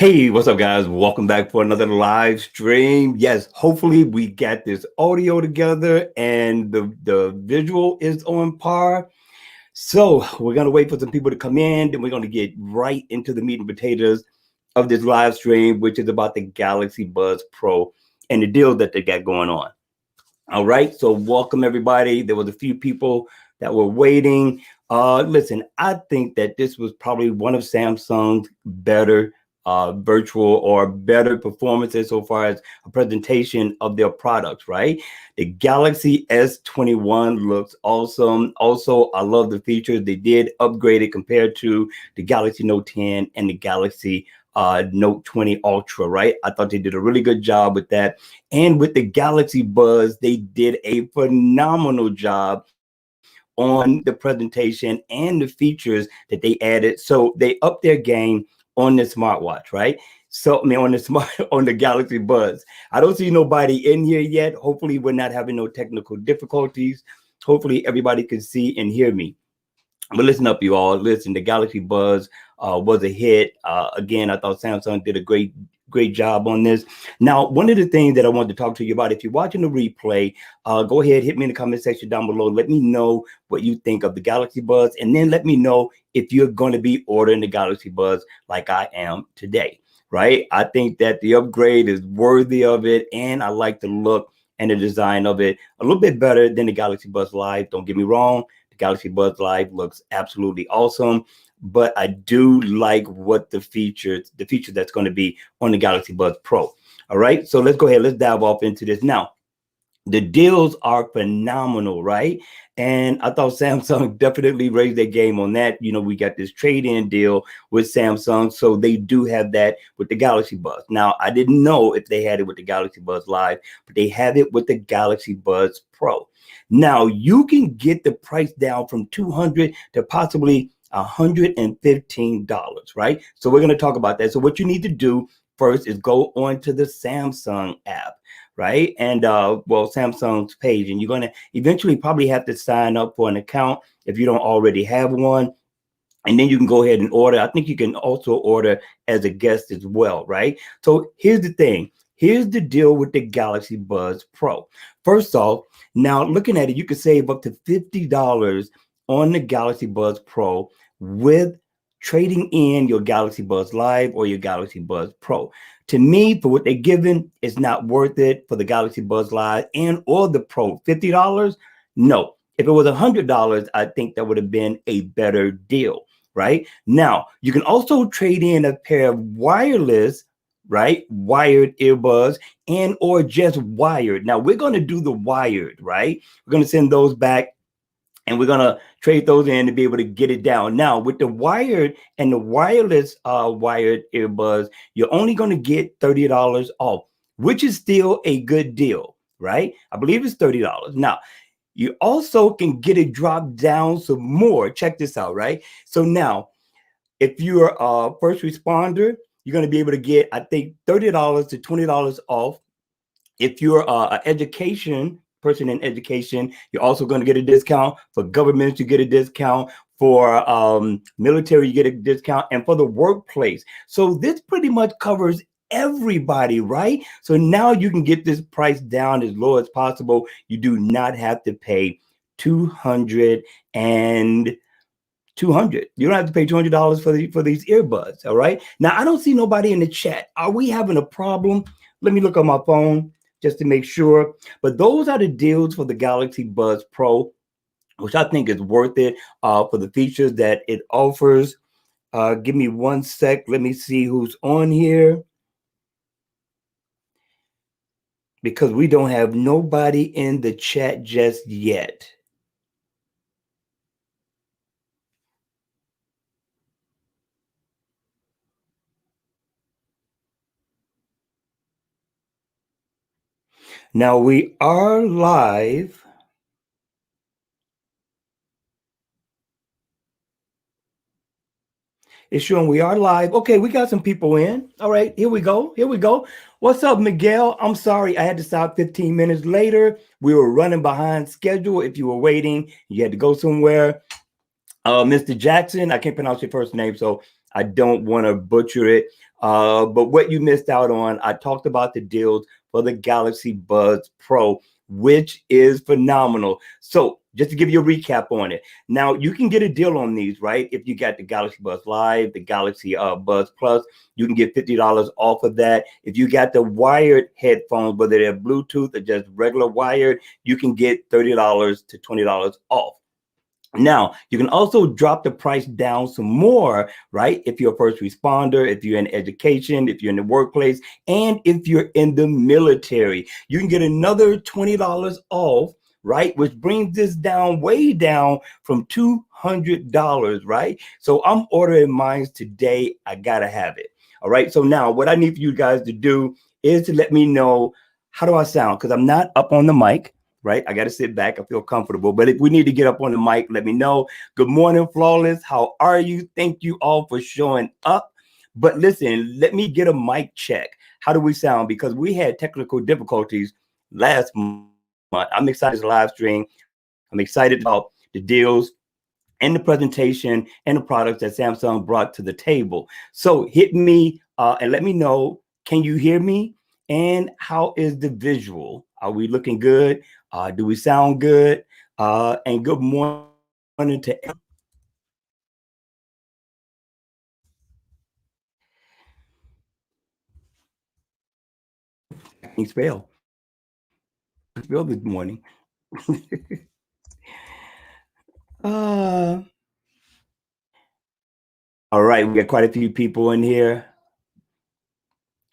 Hey, what's up, guys? Welcome back for another live stream. Yes, hopefully we got this audio together and the visual is on par. So we're gonna wait for some people to come in, then we're gonna get right into the meat and potatoes of this live stream, which is about the Galaxy Buds Pro and the deal that they got going on. All right, so welcome everybody. There was a few people that were waiting. Listen, I think that this was probably one of Samsung's better virtual or better performances so far as a presentation of their products, right? The Galaxy S21 looks awesome. Also, I love the features. They did upgrade it compared to the Galaxy Note 10 and the Galaxy Note 20 Ultra, right? I thought they did a really good job with that. And with the Galaxy Buds, they did a phenomenal job on the presentation and the features that they added. So they upped their game on the smartwatch, right? So I mean on the Galaxy Buds. I don't see nobody in here yet. Hopefully we're not having no technical difficulties. Hopefully everybody can see and hear me. But listen up, you all. Listen, the Galaxy Buds was a hit. Again, I thought Samsung did a great job on this. Now, one of the things that I wanted to talk to you about, if you're watching the replay, go ahead, hit me in the comment section down below. Let me know what you think of the Galaxy Buds, and then let me know if you're going to be ordering the Galaxy Buds like I am today, right? I think that the upgrade is worthy of it, and I like the look and the design of it a little bit better than the Galaxy Buds Live. Don't get me wrong. The Galaxy Buds Live looks absolutely awesome, but I do like what the feature that's going to be on the Galaxy Buds Pro. All right, so let's go ahead. Let's dive off into this now. The deals are phenomenal, right? And I thought Samsung definitely raised their game on that. You know, we got this trade-in deal with Samsung, so they do have that with the Galaxy Buds. Now, I didn't know if they had it with the Galaxy Buds Live, but they have it with the Galaxy Buds Pro. Now, you can get the price down from $200 to possibly $115, right? So we're going to talk about that. So what you need to do first is go onto the Samsung app, right? And well, Samsung's page, and you're going to eventually probably have to sign up for an account if you don't already have one. And then you can go ahead and order. I think you can also order as a guest as well, right? So here's the thing. Here's the deal with the Galaxy Buds Pro. First off, now looking at it, you can save up to $50 on the Galaxy Buds Pro with trading in your Galaxy Buds Live or your Galaxy Buds Pro. To me, for what they're giving, it's not worth it for the Galaxy Buds Live and or the Pro. $50? No. If it was $100, I think that would have been a better deal, right? Now, you can also trade in a pair of wireless, right? Wired earbuds and or just wired. Now, we're going to do the wired, right? We're going to send those back and we're going to trade those in to be able to get it down. Now, with the wired and the wireless wired earbuds, you're only going to get $30 off, which is still a good deal, right? I believe it's $30. Now, you also can get it dropped down some more. Check this out, right? So now, if you're a first responder, you're going to be able to get, I think, $30 to $20 off. If you're an education person in education, you're also going to get a discount. For governments, you get a discount. For military, you get a discount. And for the workplace. So this pretty much covers everybody, right? So now you can get this price down as low as possible. You do not have to pay $200. You don't have to pay $200 for these earbuds. All right. Now I don't see nobody in the chat. Are we having a problem? Let me look on my phone just to make sure. But those are the deals for the Galaxy Buds Pro, which I think is worth it for the features that it offers. Give me one sec. Let me see who's on here, because we don't have nobody in the chat just yet. Now we are live. It's showing we are live. Okay, we got some people in. All right, here we go. Here we go. What's up, Miguel? I'm sorry I had to stop 15 minutes later. We were running behind schedule. If you were waiting, you had to go somewhere. Mr. Jackson, I can't pronounce your first name, so I don't want to butcher it. But what you missed out on, I talked about the deals for the Galaxy Buds Pro, which is phenomenal. So just to give you a recap on it. Now you can get a deal on these, right? If you got the Galaxy Buds Live, the Galaxy Buds Plus, you can get $50 off of that. If you got the wired headphones, whether they're Bluetooth or just regular wired, you can get $30 to $20 off. Now, you can also drop the price down some more, right? If you're a first responder, if you're in education, if you're in the workplace, and if you're in the military, you can get another $20 off, right? Which brings this down way down from $200, right? So I'm ordering mine today. I gotta have it. All right. So now what I need for you guys to do is to let me know, how do I sound? Because I'm not up on the mic, right? I got to sit back. I feel comfortable. But if we need to get up on the mic, let me know. Good morning, Flawless. How are you? Thank you all for showing up. But listen, let me get a mic check. How do we sound? Because we had technical difficulties last month. I'm excited to live stream. I'm excited about the deals and the presentation and the products that Samsung brought to the table. So hit me and let me know, can you hear me? And how is the visual? Are we looking good? Do we sound good? And good morning to spell. Spell this morning. uh, all right, we got quite a few people in here.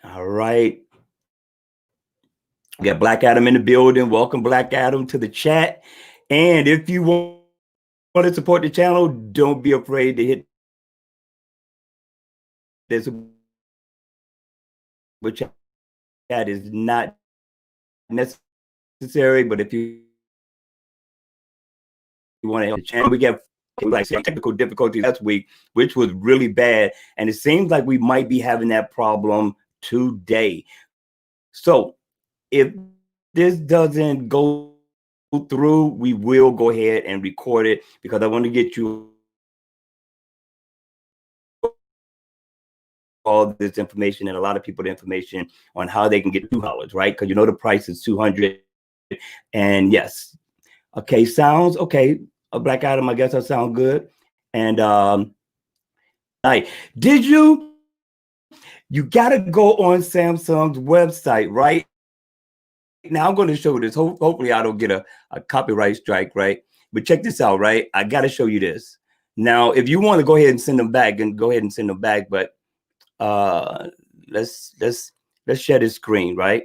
All right. We got Black Adam in the building. Welcome, Black Adam, to the chat. And if you want to support the channel, don't be afraid to hit this. Which that is not necessary, but if you want to help the channel, we get like technical difficulties last week, which was really bad, and it seems like we might be having that problem today. So if this doesn't go through, we will go ahead and record it, because I want to get you all this information and a lot of people the information on how they can get $200, right? Because you know the price is $200. And yes, okay, sounds okay. A Black Adam, I guess I sound good. And right, did you? You got to go on Samsung's website, right? Now I'm going to show this. Hopefully, I don't get a copyright strike, right? But check this out, right? I got to show you this. Now, if you want to go ahead and send them back, and go ahead and send them back, but let's share this screen, right?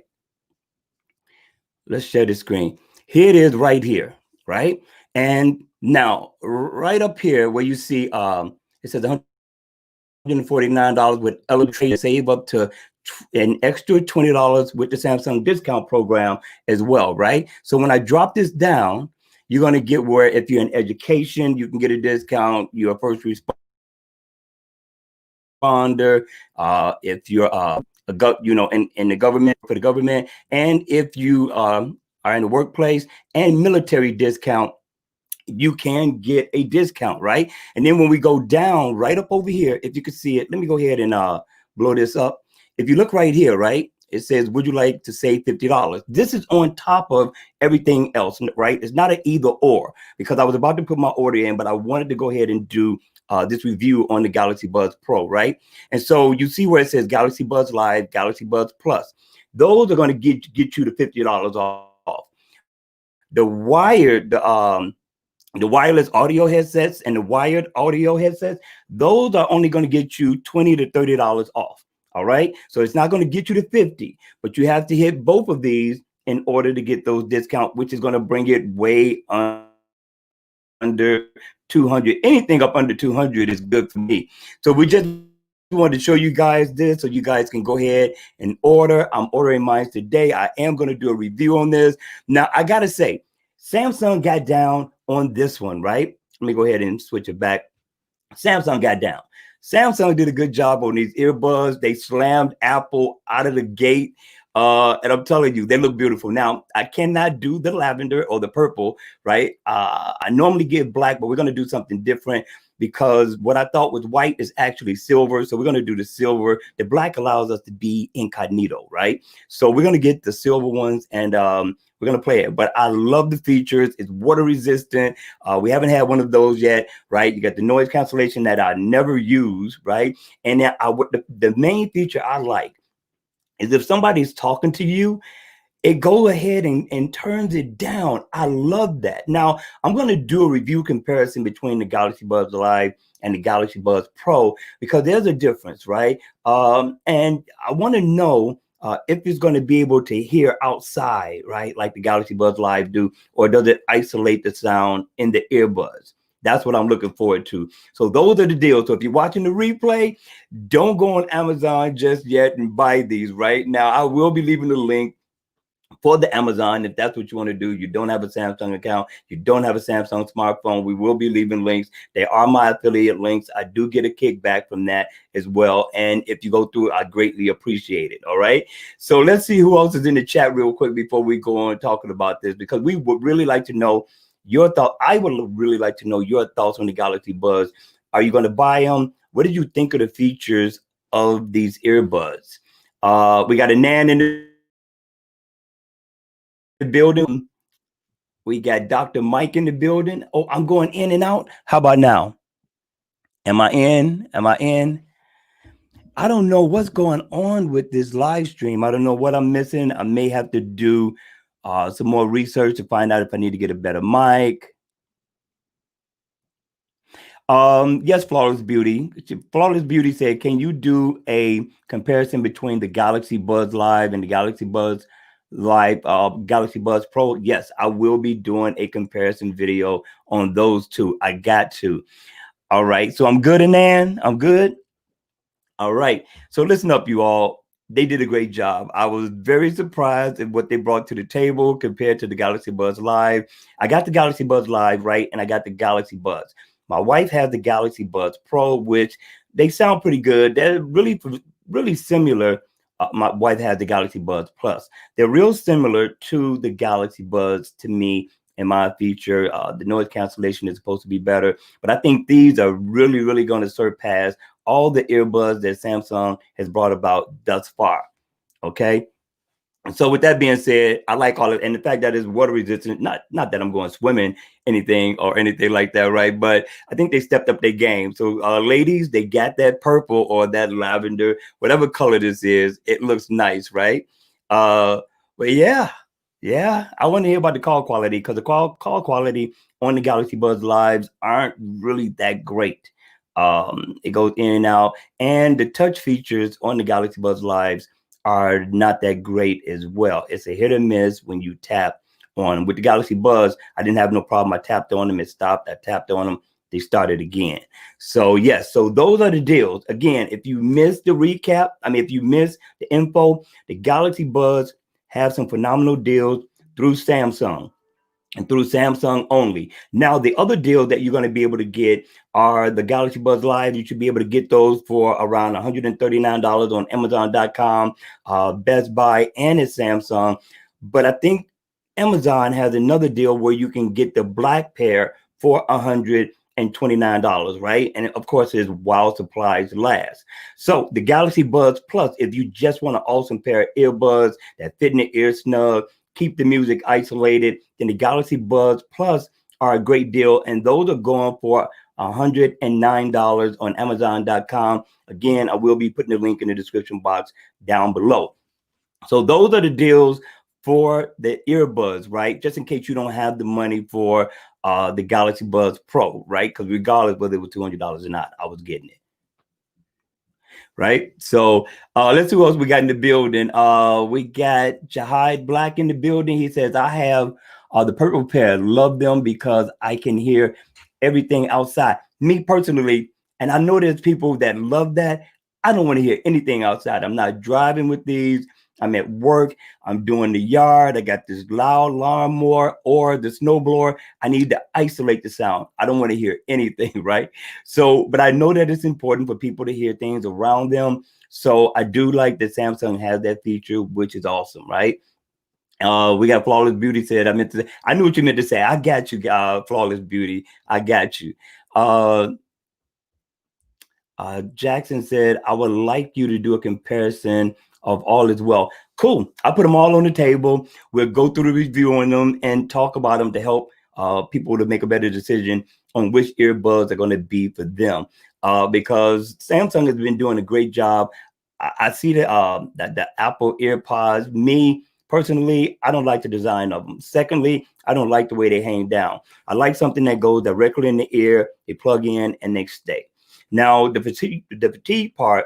Let's share the screen. Here it is right here, right? And now right up here where you see it says $149 with Elevate, save up to an extra $20 with the Samsung discount program as well, right? So when I drop this down, you're going to get where if you're in education, you can get a discount. You're a first responder. If you're in the government, for the government, and if you are in the workplace, and military discount, you can get a discount, right? And then when we go down right up over here, if you can see it, let me go ahead and blow this up. If you look right here, right, it says, would you like to save $50? This is on top of everything else, right? It's not an either or, because I was about to put my order in, but I wanted to go ahead and do this review on the Galaxy Buds Pro, right? And so you see where it says Galaxy Buds Live, Galaxy Buds Plus. Those are going to get you the $50 off. The wired, the wireless audio headsets and the wired audio headsets, those are only going to get you $20 to $30 off. All right. So it's not going to get you to 50, but you have to hit both of these in order to get those discounts, which is going to bring it way under 200. Anything up under 200 is good for me. So we just wanted to show you guys this so you guys can go ahead and order. I'm ordering mine today. I am going to do a review on this. Now, I got to say, Samsung got down on this one, right? Let me go ahead and switch it back. Samsung got down. Samsung did a good job on these earbuds. They slammed Apple out of the gate. And I'm telling you, they look beautiful. Now, I cannot do the lavender or the purple, right? I normally get black, but we're going to do something different. because what I thought was white is actually silver. So we're going to do the silver. The black allows us to be incognito, right? So we're going to get the silver ones, and we're going to play it. But I love the features. It's water resistant. We haven't had one of those yet, right? You got the noise cancellation that I never use, right? And then the main feature I like is if somebody's talking to you, it go ahead and turns it down. I love that. Now, I'm going to do a review comparison between the Galaxy Buds Live and the Galaxy Buds Pro, because there's a difference, right? And I want to know if it's going to be able to hear outside, right? Like the Galaxy Buds Live do, or does it isolate the sound in the earbuds? That's what I'm looking forward to. So those are the deals. So if you're watching the replay, don't go on Amazon just yet and buy these right now. I will be leaving the link for the Amazon, if that's what you want to do. You don't have a Samsung account, you don't have a Samsung smartphone, we will be leaving links. They are my affiliate links. I do get a kickback from that as well. And if you go through, I greatly appreciate it. All right. So let's see who else is in the chat real quick before we go on talking about this, because we would really like to know your thought. I would really like to know your thoughts on the Galaxy Buds. Are you going to buy them? What did you think of the features of these earbuds? We got a Nan in the building. We got Dr. Mike in the building. Oh, I'm going in and out. How about now? Am I in? Am I in? I don't know what's going on with this live stream. I don't know what I'm missing. I may have to do some more research to find out if I need to get a better mic. Yes, Flawless Beauty. Flawless Beauty said, can you do a comparison between the Galaxy Buds Live and the Galaxy Buds Live, Galaxy Buds Pro? Yes, I will be doing a comparison video on those two. I got to. All right. So I'm good, Anan. I'm good. All right. So listen up, you all. They did a great job. I was very surprised at what they brought to the table compared to the Galaxy Buds Live. I got the Galaxy Buds Live, right? And I got the Galaxy Buds. My wife has the Galaxy Buds Pro, which they sound pretty good. They're really similar. My wife has the Galaxy Buds Plus. They're real similar to the Galaxy Buds to me. In my feature, the noise cancellation is supposed to be better, but I think these are really going to surpass all the earbuds that Samsung has brought about thus far. Okay. So with that being said, I like all of it. And the fact that it's water resistant, not that I'm going swimming anything like that, right? But I think they stepped up their game. So ladies, they got that purple or that lavender, whatever color this is, it looks nice, right? But yeah, I want to hear about the call quality, because the call quality on the Galaxy Buds Lives aren't really that great. It goes in and out, and the touch features on the Galaxy Buds Lives are not that great as well. It's a hit or miss when you tap on them. With the Galaxy Buds, I didn't have no problem. I tapped on them, it stopped. I tapped on them, they started again. So yes, so those are the deals. Again, if you missed the recap, if you missed the info, the Galaxy Buds have some phenomenal deals through Samsung. And through Samsung only. Now, the other deal that you're going to be able to get are the Galaxy Buds Live. You should be able to get those for around $139 on Amazon.com, Best Buy, and at Samsung. But I think Amazon has another deal where you can get the black pair for $129, right? And of course, it's while supplies last. So the Galaxy Buds Plus, if you just want an awesome pair of earbuds that fit in the ear snug, keep the music isolated, then the Galaxy Buds Plus are a great deal. And those are going for $109 on Amazon.com. Again, I will be putting the link in the description box down below. So those are the deals for the earbuds, right? Just in case you don't have the money for the Galaxy Buds Pro, right? Because regardless whether it was $200 or not, I was getting it. Right. So let's see who else we got in the building. We got Jahid Black in the building. He says, I have the purple pair. Love them because I can hear everything outside. Me personally, and I know there's people that love that. I don't want to hear anything outside. I'm not driving with these. I'm at work. I'm doing the yard. I got this loud lawnmower or the snowblower. I need to isolate the sound. I don't want to hear anything, right? So, but I know that it's important for people to hear things around them. So I do like that Samsung has that feature, which is awesome, right? We got Flawless Beauty said, I knew what you meant to say. I got you, Flawless Beauty. I got you. Jackson said, I would like you to do a comparison of all as well. Cool. I put them all on the table. We'll go through the review on them and talk about them to help people to make a better decision on which earbuds are going to be for them. Because Samsung has been doing a great job. I see the Apple AirPods. Me personally, I don't like the design of them. Secondly, I don't like the way they hang down. I like something that goes directly in the ear. They plug in and they stay. Now, the fatigue part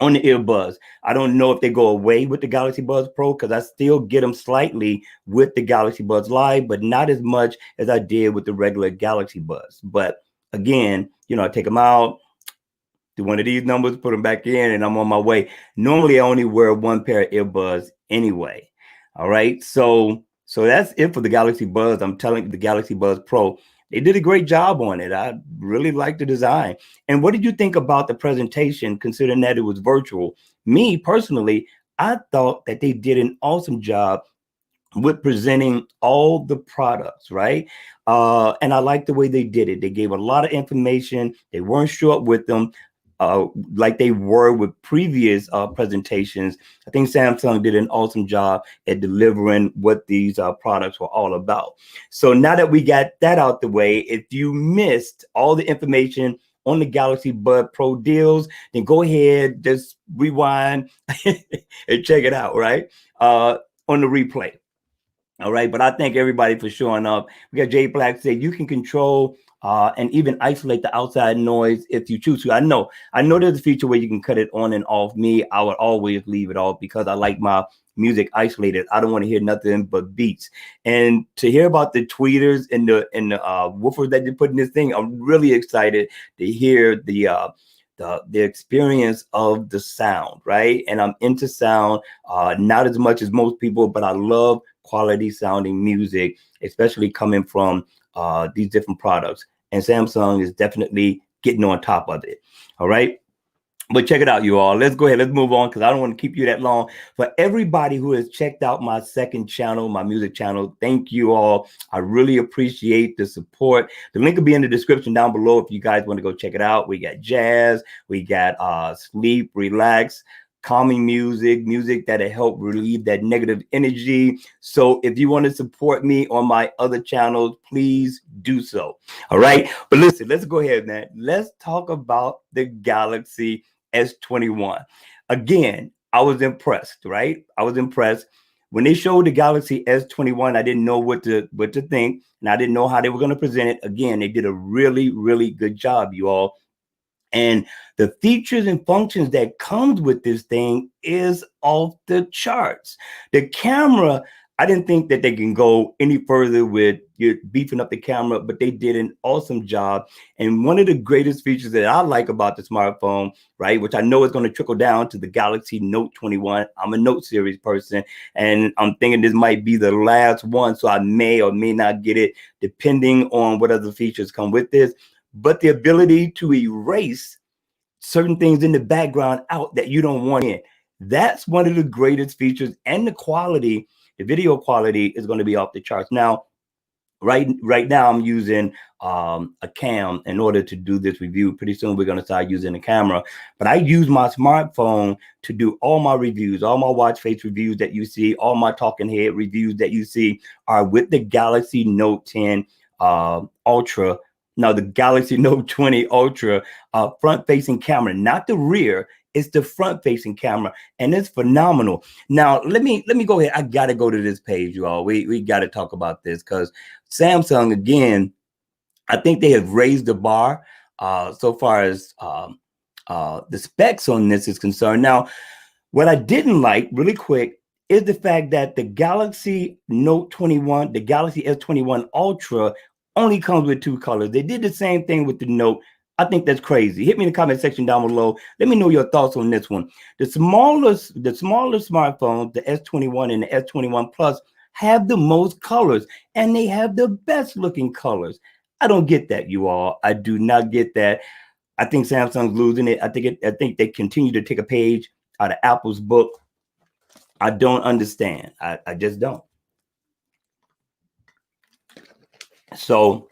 on the earbuds, I don't know if they go away with the Galaxy Buds Pro because I still get them slightly with the Galaxy Buds Live, but not as much as I did with the regular Galaxy Buds. But again, I take them out, do one of these numbers, put them back in, and I'm on my way. Normally, I only wear one pair of earbuds anyway. All right, so that's it for the Galaxy Buds. I'm telling you, the Galaxy Buds Pro, they did a great job on it. I really like the design. And what did you think about the presentation, considering that it was virtual? Me personally, I thought that they did an awesome job with presenting all the products, right? And I like the way they did it. They gave a lot of information. They weren't short with them, like they were with previous presentations. I think Samsung did an awesome job at delivering what these products were all about. So now that we got that out the way, if you missed all the information on the Galaxy Bud Pro deals, then go ahead, just rewind and check it out, right? On the replay. All right, but I thank everybody for showing up. We got Jay Black say you can control and even isolate the outside noise if you choose to. I know there's a feature where you can cut it on and off. Me, I would always leave it off because I like my music isolated. I don't want to hear nothing but beats. And to hear about the tweeters and the woofers that they put in this thing, I'm really excited to hear the experience of the sound, right? And I'm into sound, not as much as most people, but I love quality sounding music, especially coming from these different products. And Samsung is definitely getting on top of it. All right. But check it out, you all. Let's go ahead. Let's move on because I don't want to keep you that long. For everybody who has checked out my second channel, my music channel, thank you all. I really appreciate the support. The link will be in the description down below if you guys want to go check it out. We got jazz, we got sleep, relax, calming music that'll help relieve that negative energy. So if you want to support me on my other channels, please do so. All right. But listen, let's go ahead, man. Let's talk about the Galaxy S21. Again, I was impressed, right? I was impressed. When they showed the Galaxy S21, I didn't know what to think, and I didn't know how they were going to present it. Again, they did a really, really good job, you all. And the features and functions that comes with this thing is off the charts. The camera, I didn't think that they can go any further with beefing up the camera, but they did an awesome job. And one of the greatest features that I like about the smartphone, right, which I know is going to trickle down to the Galaxy Note 21. I'm a Note series person, and I'm thinking this might be the last one, so I may or may not get it, depending on what other features come with this. But the ability to erase certain things in the background out that you don't want in. That's one of the greatest features, and the quality, the video quality is going to be off the charts. Now, right now I'm using a cam in order to do this review. Pretty soon we're going to start using a camera, but I use my smartphone to do all my reviews, all my watch face reviews that you see, all my talking head reviews that you see are with the Galaxy Note 10 Ultra. Now the Galaxy Note 20 Ultra front facing camera, not the rear. It's the front facing camera, and it's phenomenal. Now, let me go ahead. I got to go to this page, you all. We got to talk about this because Samsung, again, I think they have raised the bar so far as the specs on this is concerned. Now, what I didn't like, really quick, is the fact that the Galaxy Note 21, the Galaxy S21 Ultra only comes with two colors. They did the same thing with the Note. I think that's crazy. Hit me in the comment section down below. Let me know your thoughts on this one. The smaller smartphones, the S21 and the S21 Plus, have the most colors, and they have the best looking colors. I don't get that, you all. I do not get that. I think Samsung's losing it. I think they continue to take a page out of Apple's book. I don't understand. I just don't. So,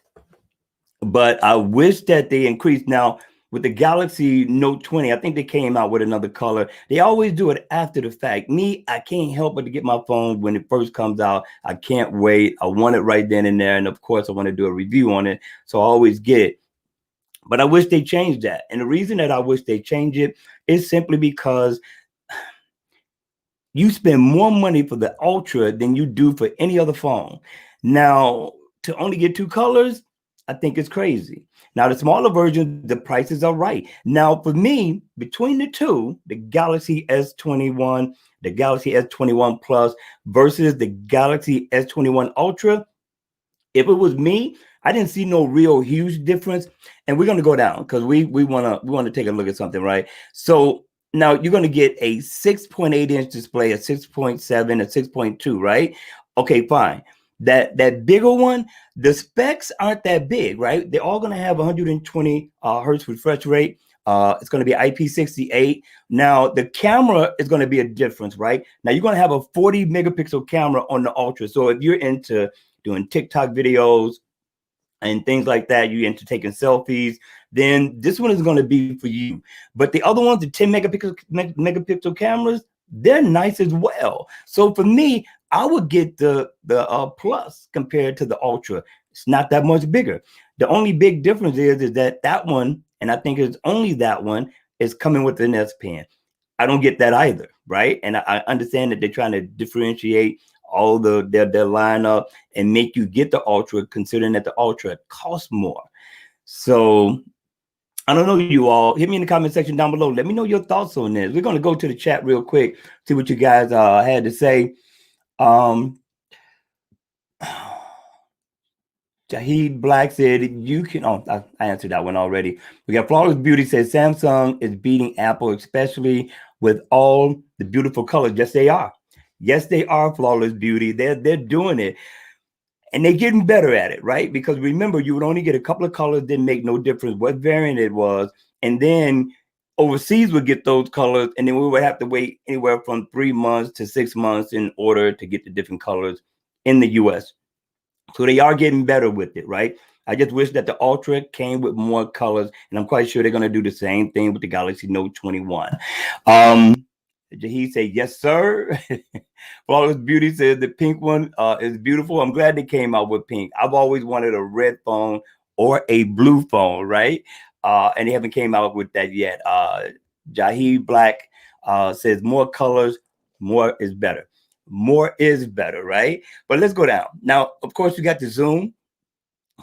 but I wish that they increased. Now, with the Galaxy Note 20, I think they came out with another color. They always do it after the fact. Me, I can't help but to get my phone when it first comes out. I can't wait. I want it right then and there. And of course, I want to do a review on it. So I always get it. But I wish they changed that. And the reason that I wish they change it is simply because you spend more money for the Ultra than you do for any other phone. Now, to only get two colors, I think it's crazy. Now, the smaller version, the prices are right. Now, for me, between the two, the Galaxy S21, the Galaxy S21 Plus versus the Galaxy S21 Ultra, if it was me, I didn't see no real huge difference. And we're gonna go down because we wanna take a look at something, right? So now you're gonna get a 6.8-inch display, a 6.7, a 6.2, right? Okay, fine. That bigger one, the specs aren't that big, right? They're all gonna have 120 hertz refresh rate. It's going to be IP68. Now, the camera is going to be a difference, right? Now, you're going to have a 40 megapixel camera on the Ultra. So if you're into doing TikTok videos and things like that, you're into taking selfies, then this one is going to be for you. But the other ones, the 10 megapixel cameras, they're nice as well. So for me, I would get the Plus compared to the Ultra. It's not that much bigger. The only big difference is that one, and I think it's only that one, is coming with an S Pen. I don't get that either, right? And I understand that they're trying to differentiate all their lineup and make you get the Ultra, considering that the Ultra costs more. So I don't know, you all. Hit me in the comment section down below. Let me know your thoughts on this. We're going to go to the chat real quick, see what you guys had to say. Jahid Black said you can. Oh, I answered that one already. We got Flawless Beauty says Samsung is beating Apple, especially with all the beautiful colors. Yes, they are. Yes, they are. Flawless Beauty. They're doing it, and they're getting better at it, right? Because remember, you would only get a couple of colors. Didn't make no difference what variant it was, and then overseas would get those colors, and then we would have to wait anywhere from 3 months to 6 months in order to get the different colors in the US. So they are getting better with it, right? I just wish that the Ultra came with more colors, and I'm quite sure they're going to do the same thing with the Galaxy Note 21. He said, yes, sir. Flawless Beauty said the pink one is beautiful. I'm glad they came out with pink. I've always wanted a red phone or a blue phone, right? And they haven't came out with that yet. Jahid Black says more colors, more is better. More is better, right? But let's go down. Now, of course, you got the zoom.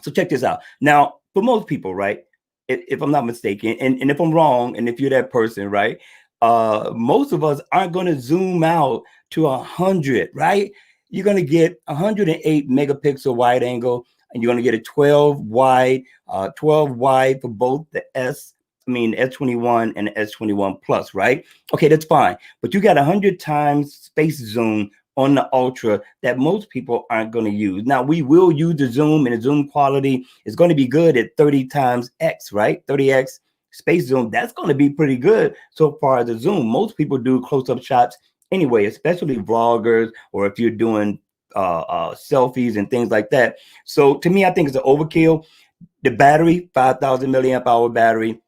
So check this out. Now, for most people, right, if I'm not mistaken, and if I'm wrong, and if you're that person, right, most of us aren't going to zoom out to 100, right? You're going to get 108 megapixel wide angle, and you're going to get a 12 wide for both the S21 and the S21 Plus, right? Okay, that's fine. But you got 100 times space zoom on the Ultra that most people aren't going to use. Now, we will use the zoom, and the zoom quality is going to be good at 30 times X, right? 30X space zoom. That's going to be pretty good so far as the zoom. Most people do close-up shots anyway, especially vloggers, or if you're doing selfies and things like that. So to me, I think it's an overkill. The battery, 5,000 milliamp hour battery.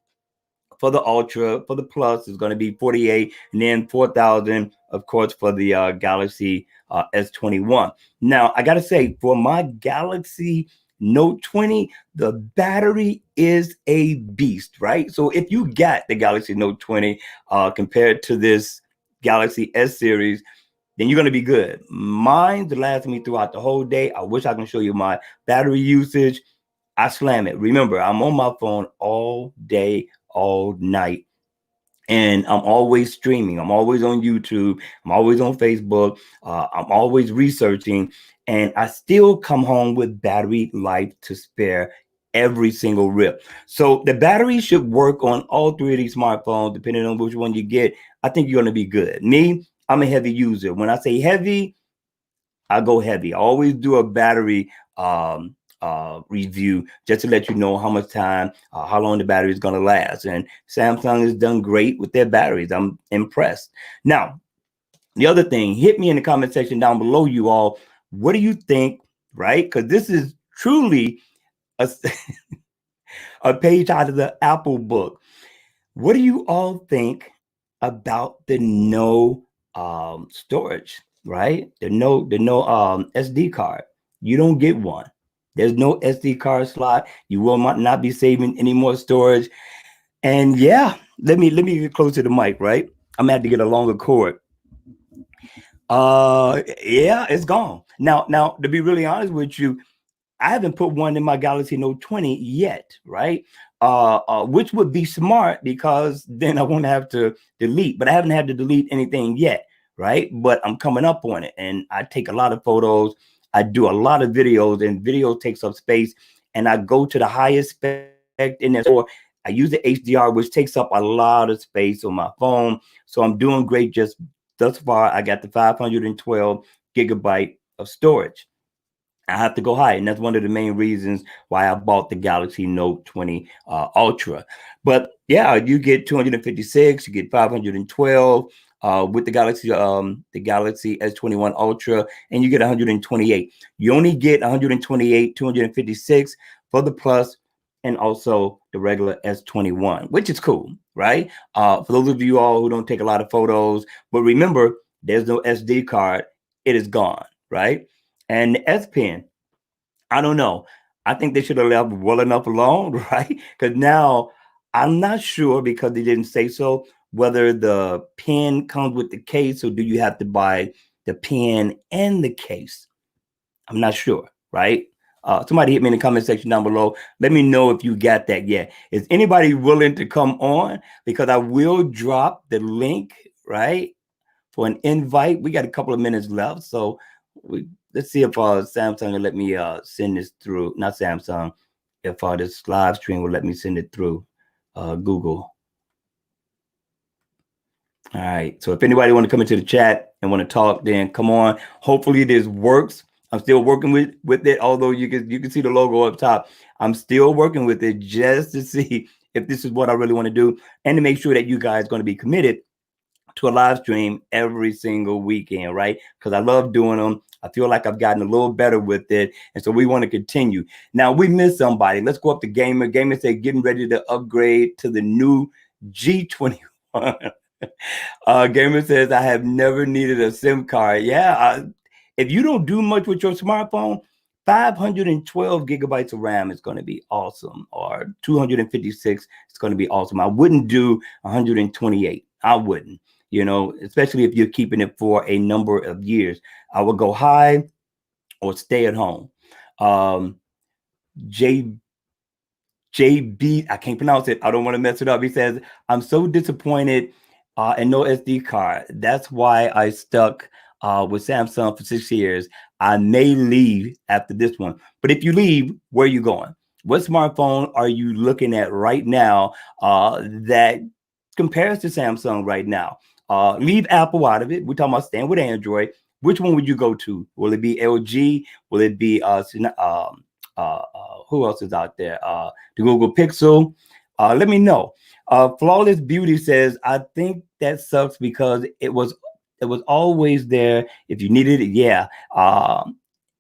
For the Ultra, for the Plus, is going to be 48, and then 4,000, of course, for the Galaxy S21. Now, I got to say, for my Galaxy Note 20, the battery is a beast, right? So if you got the Galaxy Note 20 compared to this Galaxy S series, then you're going to be good. Mine's lasting me throughout the whole day. I wish I can show you my battery usage. I slam it. Remember, I'm on my phone all day, all night, and I'm always streaming. I'm always on YouTube. I'm always on Facebook. I'm always researching, and I still come home with battery life to spare every single rip. So the battery should work on all three of these smartphones, depending on which one you get. I think you're going to be good. Me, I'm a heavy user. When I say heavy, I go heavy. I always do a battery review just to let you know how much time, how long the battery is going to last. And Samsung has done great with their batteries. I'm impressed. Now, the other thing, hit me in the comment section down below, you all. What do you think, right? Because this is truly a, a page out of the Apple book. What do you all think about the no storage, right? The no SD card. You don't get one. There's no SD card slot. You will not be saving any more storage. And yeah, let me get close to the mic, right? I'm gonna have to get a longer cord. Yeah, it's gone. Now to be really honest with you, I haven't put one in my Galaxy Note 20 yet, right? Which would be smart because then I won't have to delete, but I haven't had to delete anything yet, right? But I'm coming up on it, and I take a lot of photos. I do a lot of videos, and video takes up space, and I go to the highest spec in there. So I use the HDR, which takes up a lot of space on my phone. So I'm doing great just thus far. I got the 512 gigabyte of storage. I have to go high, and that's one of the main reasons why I bought the Galaxy Note 20 Ultra. But yeah, you get 256, you get 512 with the Galaxy S21 Ultra, and you get 128. You only get 128, 256 for the Plus, and also the regular S21, which is cool, right? For those of you all who don't take a lot of photos, but remember, there's no SD card; it is gone, right? And the S Pen, I don't know. I think they should have left well enough alone, right? Because now I'm not sure because they didn't say so whether the pen comes with the case or do you have to buy the pen and the case. I'm not sure, right? Somebody hit me in the comment section down below. Let me know if you got that yet. Is anybody willing to come on? Because I will drop the link, right? For an invite. We got a couple of minutes left, so let's see if Samsung will let me send this through. Not Samsung. If this live stream will let me send it through Google. All right. So if anybody want to come into the chat and want to talk, then come on. Hopefully this works. I'm still working with it, although you can see the logo up top. I'm still working with it just to see if this is what I really want to do and to make sure that you guys are going to be committed to a live stream every single weekend, right? Because I love doing them. I feel like I've gotten a little better with it. And so we want to continue. Now we missed somebody. Let's go up to Gamer. Gamer said getting ready to upgrade to the new G21. Gamer says, I have never needed a SIM card. Yeah, if you don't do much with your smartphone, 512 gigabytes of RAM is going to be awesome, or 256 is going to be awesome. I wouldn't do 128. I wouldn't, especially if you're keeping it for a number of years. I would go high or stay at home. J JB, I can't pronounce it. I don't want to mess it up. He says, I'm so disappointed and no SD card. That's why I stuck with Samsung for 6 years. I may leave after this one. But if you leave, where are you going? What smartphone are you looking at right now that compares to Samsung right now? Leave Apple out of it. We're talking about staying with Android. Which one would you go to? Will it be LG? Will it be who else is out there? The Google Pixel. Let me know. Flawless Beauty says, I think that sucks because it was always there if you needed it. Yeah.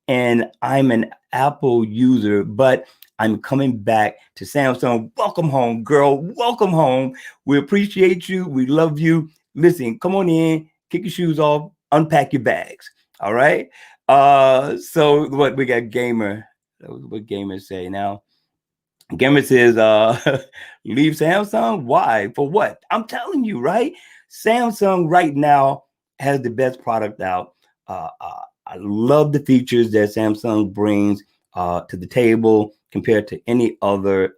And I'm an Apple user, but I'm coming back to Samsung. Welcome home, girl. Welcome home. We appreciate you. We love you. Listen, come on in, kick your shoes off, unpack your bags. All right. So what we got, Gamer. What Gamer say now? Gamer says, leave Samsung. Why? For what? I'm telling you, right? Samsung right now has the best product out. I love the features that Samsung brings to the table compared to any other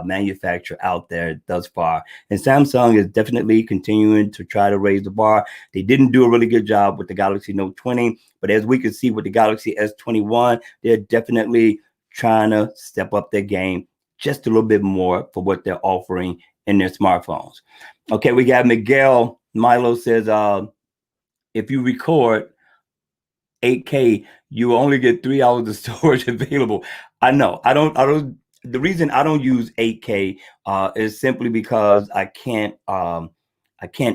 manufacturer out there thus far. And Samsung is definitely continuing to try to raise the bar. They didn't do a really good job with the Galaxy Note 20, but as we can see with the Galaxy S21, they're definitely trying to step up their game just a little bit more for what they're offering in their smartphones. Okay, we got Miguel. Milo says, if you record 8K, you only get 3 hours of storage available. I know. The reason I don't use 8K is simply because I can't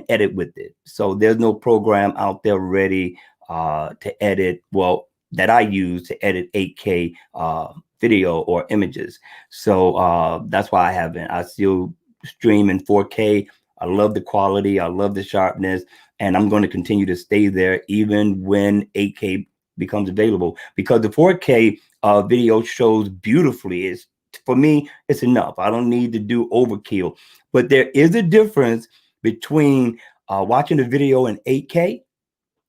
edit with it. So there's no program out there ready to edit. Well, that I use to edit 8K video or images. So that's why I haven't. I still stream in 4K. I love the quality. I love the sharpness, and I'm going to continue to stay there even when 8K becomes available, because the 4K video shows beautifully. It's, for me, it's enough. I don't need to do overkill. But there is a difference between watching a video in 8K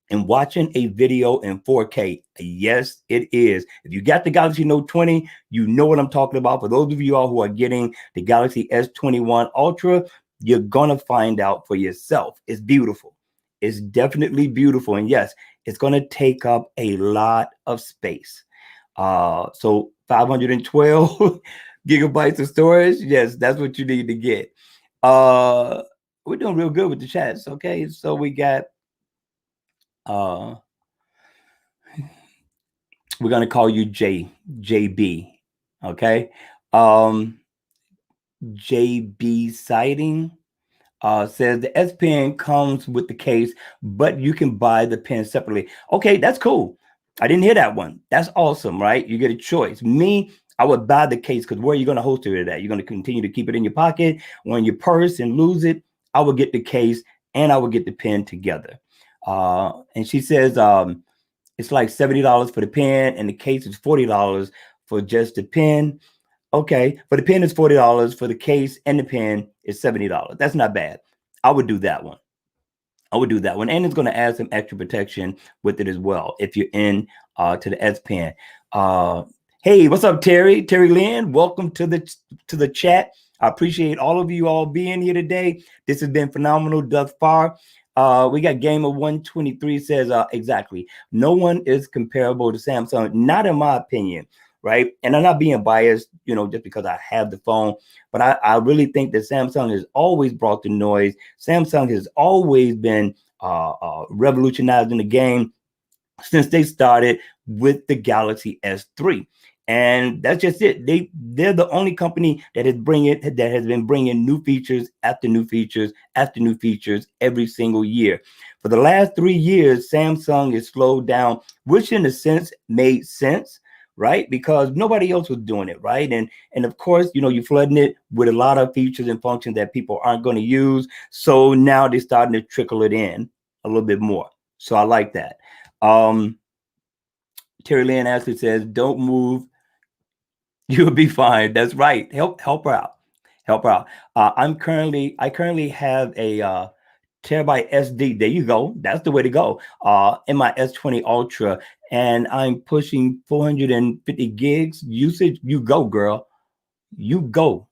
and watching a video in 4K. Yes, it is. If you got the Galaxy Note 20, you know what I'm talking about. For those of you all who are getting the Galaxy S21 Ultra, you're going to find out for yourself. It's beautiful. It's definitely beautiful. And yes, it's going to take up a lot of space. So 512 gigabytes of storage. Yes, that's what you need to get. We're doing real good with the chats. Okay, so we got we're gonna call you JB. Okay. JB Sighting says the S Pen comes with the case, but you can buy the pen separately. Okay, that's cool. I didn't hear that one. That's awesome, right? You get a choice. Me, I would buy the case, because where are you going to holster it at? You're going to continue to keep it in your pocket or in your purse and lose it. I would get the case and I would get the pen together. And she says it's like $70 for the pen, and the case is $40 for just the pen. Okay, for the pen is $40, for the case and the pen is $70. That's not bad. I would do that one. I would do that one, and it's going to add some extra protection with it as well if you're in to the S Pen. Hey, what's up, Terry? Terry Lynn, welcome to the chat. I appreciate all of you all being here today. This has been phenomenal thus far. We got Gamer 123 says exactly. No one is comparable to Samsung, not in my opinion, right? And I'm not being biased, just because I have the phone, but I really think that Samsung has always brought the noise. Samsung has always been revolutionizing the game since they started with the Galaxy S3. And that's just it. They're the only company that has been bringing new features after new features after new features every single year. For the last 3 years, Samsung has slowed down, which in a sense made sense, right? Because nobody else was doing it, right? And of course, you're flooding it with a lot of features and functions that people aren't going to use. So now they're starting to trickle it in a little bit more. So I like that. Terry Lynn Ashley says, "Don't move. You'll be fine." That's right. Help her out. Help her out. I currently have a terabyte SD. There you go. That's the way to go. In my S20 Ultra, and I'm pushing 450 gigs usage. You go, girl. You go.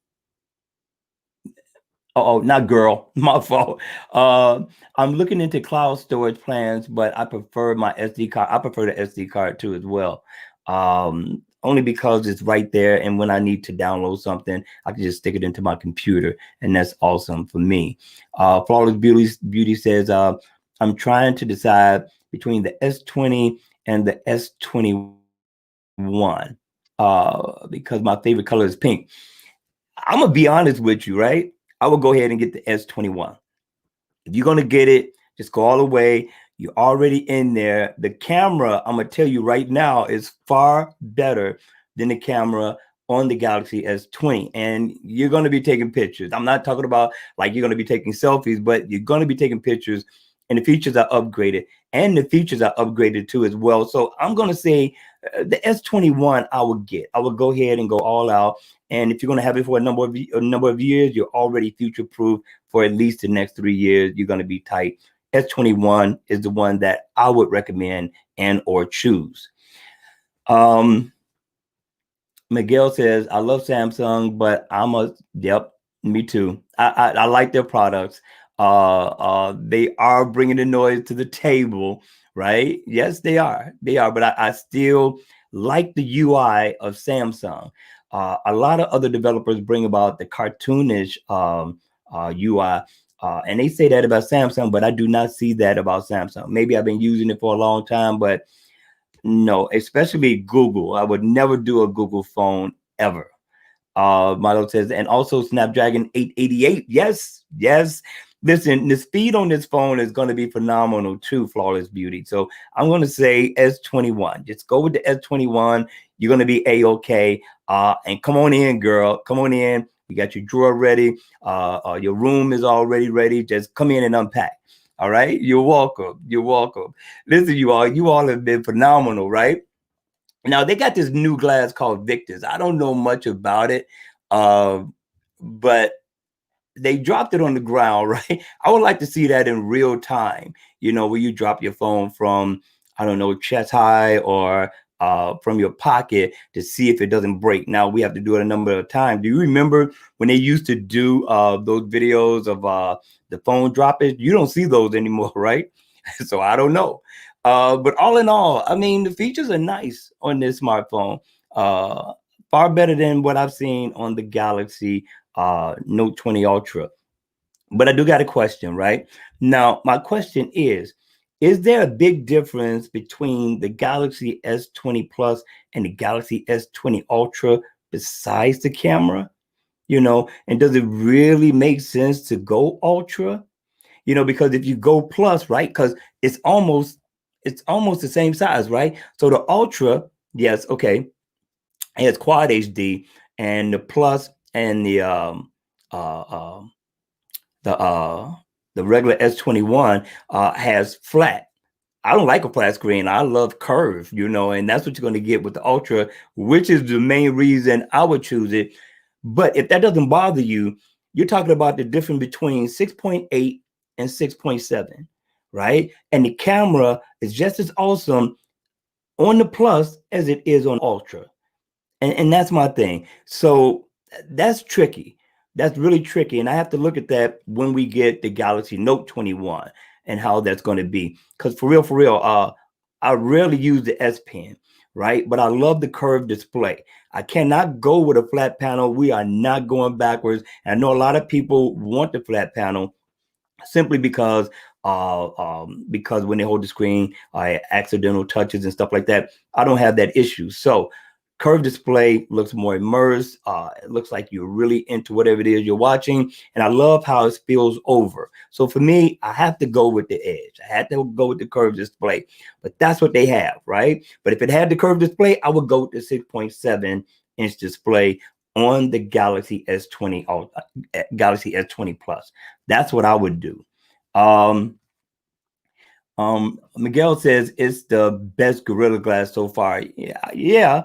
Oh, not girl. My fault. I'm looking into cloud storage plans, but I prefer my SD card. I prefer the SD card too as well. Only because it's right there, and when I need to download something, I can just stick it into my computer, and that's awesome for me. Flawless Beauty says, I'm trying to decide between the S20 and the S21 because my favorite color is pink. I'm gonna be honest with you, right? I will go ahead and get the S21. If you're gonna get it, just go all the way. You're already in there. The camera, I'm gonna tell you right now, is far better than the camera on the Galaxy S20. And you're gonna be taking pictures. I'm not talking about like you're gonna be taking selfies, but you're gonna be taking pictures, and the features are upgraded, and the features are upgraded too as well. So I'm gonna say the S21 I would get. I would go ahead and go all out. And if you're gonna have it for a number of years, you're already future proof for at least the next 3 years. You're gonna be tight. S21 is the one that I would recommend and or choose. Miguel says, I love Samsung, but yep, me too. I like their products. They are bringing the noise to the table, right? Yes, they are. But I still like the UI of Samsung. A lot of other developers bring about the cartoonish UI. And they say that about Samsung, but I do not see that about Samsung. Maybe I've been using it for a long time, but no, especially Google. I would never do a Google phone ever. Milo says, and also Snapdragon 888. Yes. Listen, the speed on this phone is going to be phenomenal too, Flawless Beauty. So I'm going to say S21. Just go with the S21. You're going to be A-OK. And come on in, girl. Come on in. You got your drawer ready. Your room is already ready. Just come in and unpack. All right. You're welcome. You're welcome. Listen, you all have been phenomenal, right? Now they got this new glass called Victus. I don't know much about it, but they dropped it on the ground, right? I would like to see that in real time, where you drop your phone from, I don't know, chest high or from your pocket to see if it doesn't break. Now we have to do it a number of times. Do you remember when they used to do those videos of the phone dropping? You don't see those anymore, right? So I don't know. But all in all, I mean, the features are nice on this smartphone. Uh, Far better than what I've seen on the Galaxy Note 20 Ultra. But I do got a question, right? Now, my question is there a big difference between the Galaxy S20 Plus and the Galaxy S20 Ultra besides the camera? And does it really make sense to go Ultra? Because if you go Plus, right? Because it's almost the same size, right? So the Ultra, yes, okay, it has Quad HD, and the Plus and uh, uh, the uh the regular S21 has flat. I don't like a flat screen. I love curve, and that's what you're going to get with the Ultra, which is the main reason I would choose it. But if that doesn't bother you, you're talking about the difference between 6.8 and 6.7, right? And the camera is just as awesome on the Plus as it is on Ultra. And that's my thing. So that's tricky. That's really tricky. And I have to look at that when we get the Galaxy Note 21 and how that's going to be. Because for real, I rarely use the S Pen, right? But I love the curved display. I cannot go with a flat panel. We are not going backwards. And I know a lot of people want the flat panel simply because when they hold the screen, accidental touches and stuff like that. I don't have that issue. So curved display looks more immersed. It looks like you're really into whatever it is you're watching. And I love how it spills over. So for me, I have to go with the edge. I had to go with the curved display. But that's what they have, right? But if it had the curved display, I would go with the 6.7-inch display on the Galaxy S20 Galaxy S20 Plus. That's what I would do. Um, Miguel says it's the best Gorilla Glass so far. Yeah,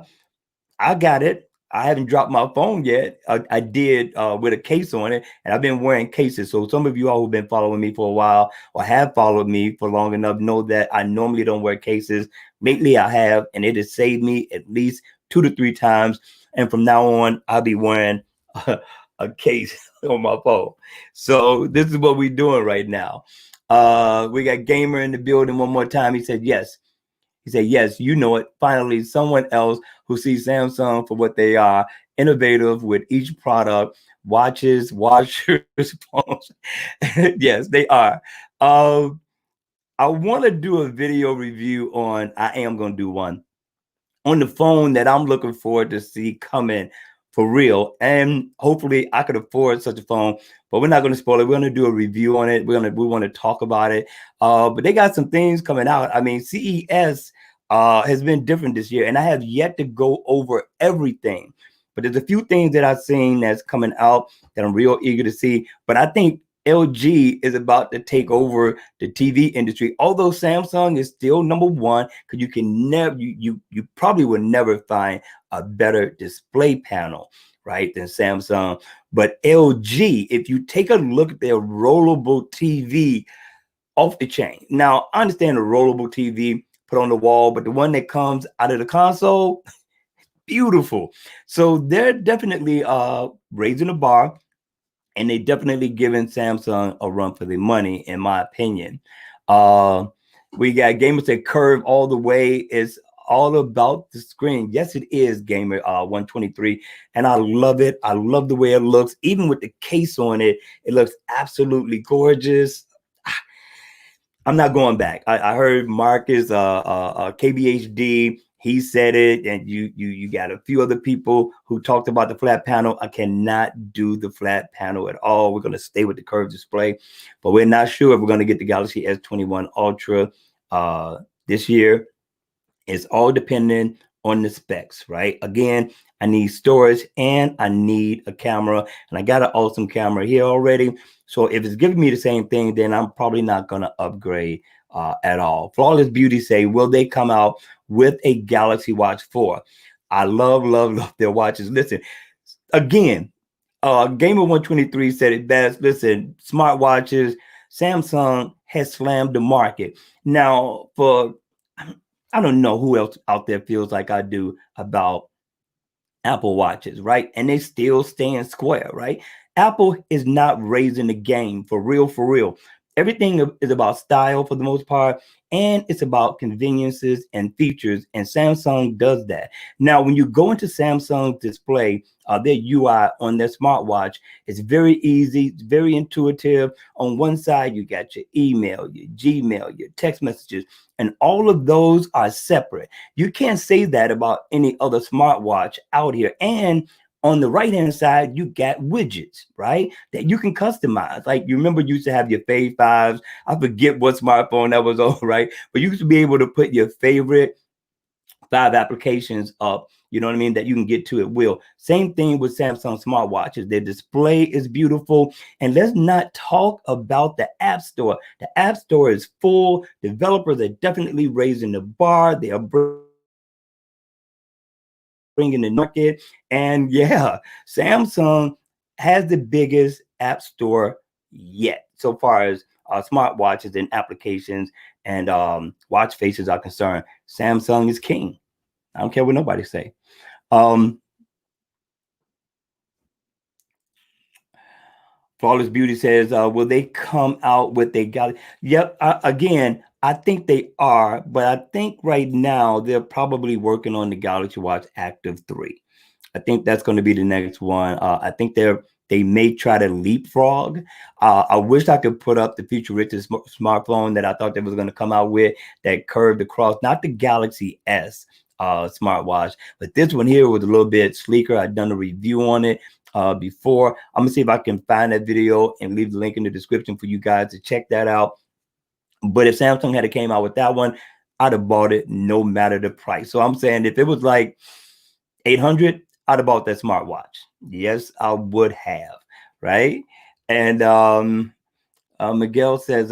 I got it. I haven't dropped my phone yet. I did with a case on it, and I've been wearing cases. So some of you all who've been following me for a while or have followed me for long enough know that I normally don't wear cases. Lately, I have, and it has saved me at least 2 to 3 times. And from now on, I'll be wearing a case on my phone. So this is what we're doing right now. We got Gamer in the building one more time. He said yes. He said, yes, you know it. Finally, someone else who sees Samsung for what they are, innovative with each product, watches, washers, phones. Yes, they are. I want to do a video review on, I am going to do one on the phone that I'm looking forward to see coming for real. And hopefully I could afford such a phone, but we're not going to spoil it. We're going to do a review on it. We want to talk about it. But they got some things coming out. I mean, CES has been different this year, and I have yet to go over everything. But there's a few things that I've seen that's coming out that I'm real eager to see. But I think LG is about to take over the TV industry, although Samsung is still number one, because you can never, you probably would never find a better display panel, right, than Samsung. But LG, if you take a look at their rollable TV, off the chain. Now, I understand the rollable TV put on the wall, but the one that comes out of the console, beautiful. So they're definitely raising the bar, and they definitely giving Samsung a run for their money, in my opinion. We got Gamer said curve all the way. It's all about the screen. Yes, it is, Gamer 123, and I love it. I love the way it looks. Even with the case on it, it looks absolutely gorgeous. I'm not going back. I heard Marcus, KBHD, he said it, and you got a few other people who talked about the flat panel. I cannot do the flat panel at all. We're going to stay with the curved display, but we're not sure if we're going to get the Galaxy S21 Ultra this year. It's all dependent on the specs, right? Again, I need storage and I need a camera, and I got an awesome camera here already. So if it's giving me the same thing, then I'm probably not going to upgrade at all. Flawless Beauty say, will they come out with a Galaxy Watch 4? I love their watches. Listen, again, Gamer 123 said it best. Listen, smartwatches, Samsung has slammed the market. Now, I don't know who else out there feels like I do about Apple Watches, right? And they still stand square, right? Apple is not raising the game for real, for real. Everything is about style for the most part, and it's about conveniences and features, and Samsung does that. Now, when you go into Samsung's display, their UI on their smartwatch is very easy, it's very intuitive. On one side, you got your email, your Gmail, your text messages, and all of those are separate. You can't say that about any other smartwatch out here. And on the right hand side, you got widgets, right? That you can customize. Like you remember, you used to have your Fave Fives. I forget what smartphone that was on, right? But you used to be able to put your favorite 5 applications up, you know what I mean, that you can get to at will. Same thing with Samsung smartwatches. Their display is beautiful. And let's not talk about the App Store. The App Store is full. Developers are definitely raising the bar. They are bringing the market. And yeah, Samsung has the biggest App Store yet, so far as smartwatches and applications and watch faces are concerned. Samsung is king. I don't care what nobody say. Um, Flawless Beauty says, will they come out with a Galaxy? Yep. Again, I think they are, but I think right now they're probably working on the Galaxy Watch Active 3. I think that's going to be the next one. I think they may try to leapfrog. I wish I could put up the futuristic smartphone that I thought they was going to come out with that curved across, not the Galaxy S smartwatch, but this one here was a little bit sleeker. I'd done a review on it before. I'm gonna see if I can find that video and leave the link in the description for you guys to check that out. But if Samsung had came out with that one, I'd have bought it no matter the price. So I'm saying if it was like 800, I'd have bought that smartwatch. Yes, I would have, right? And Miguel says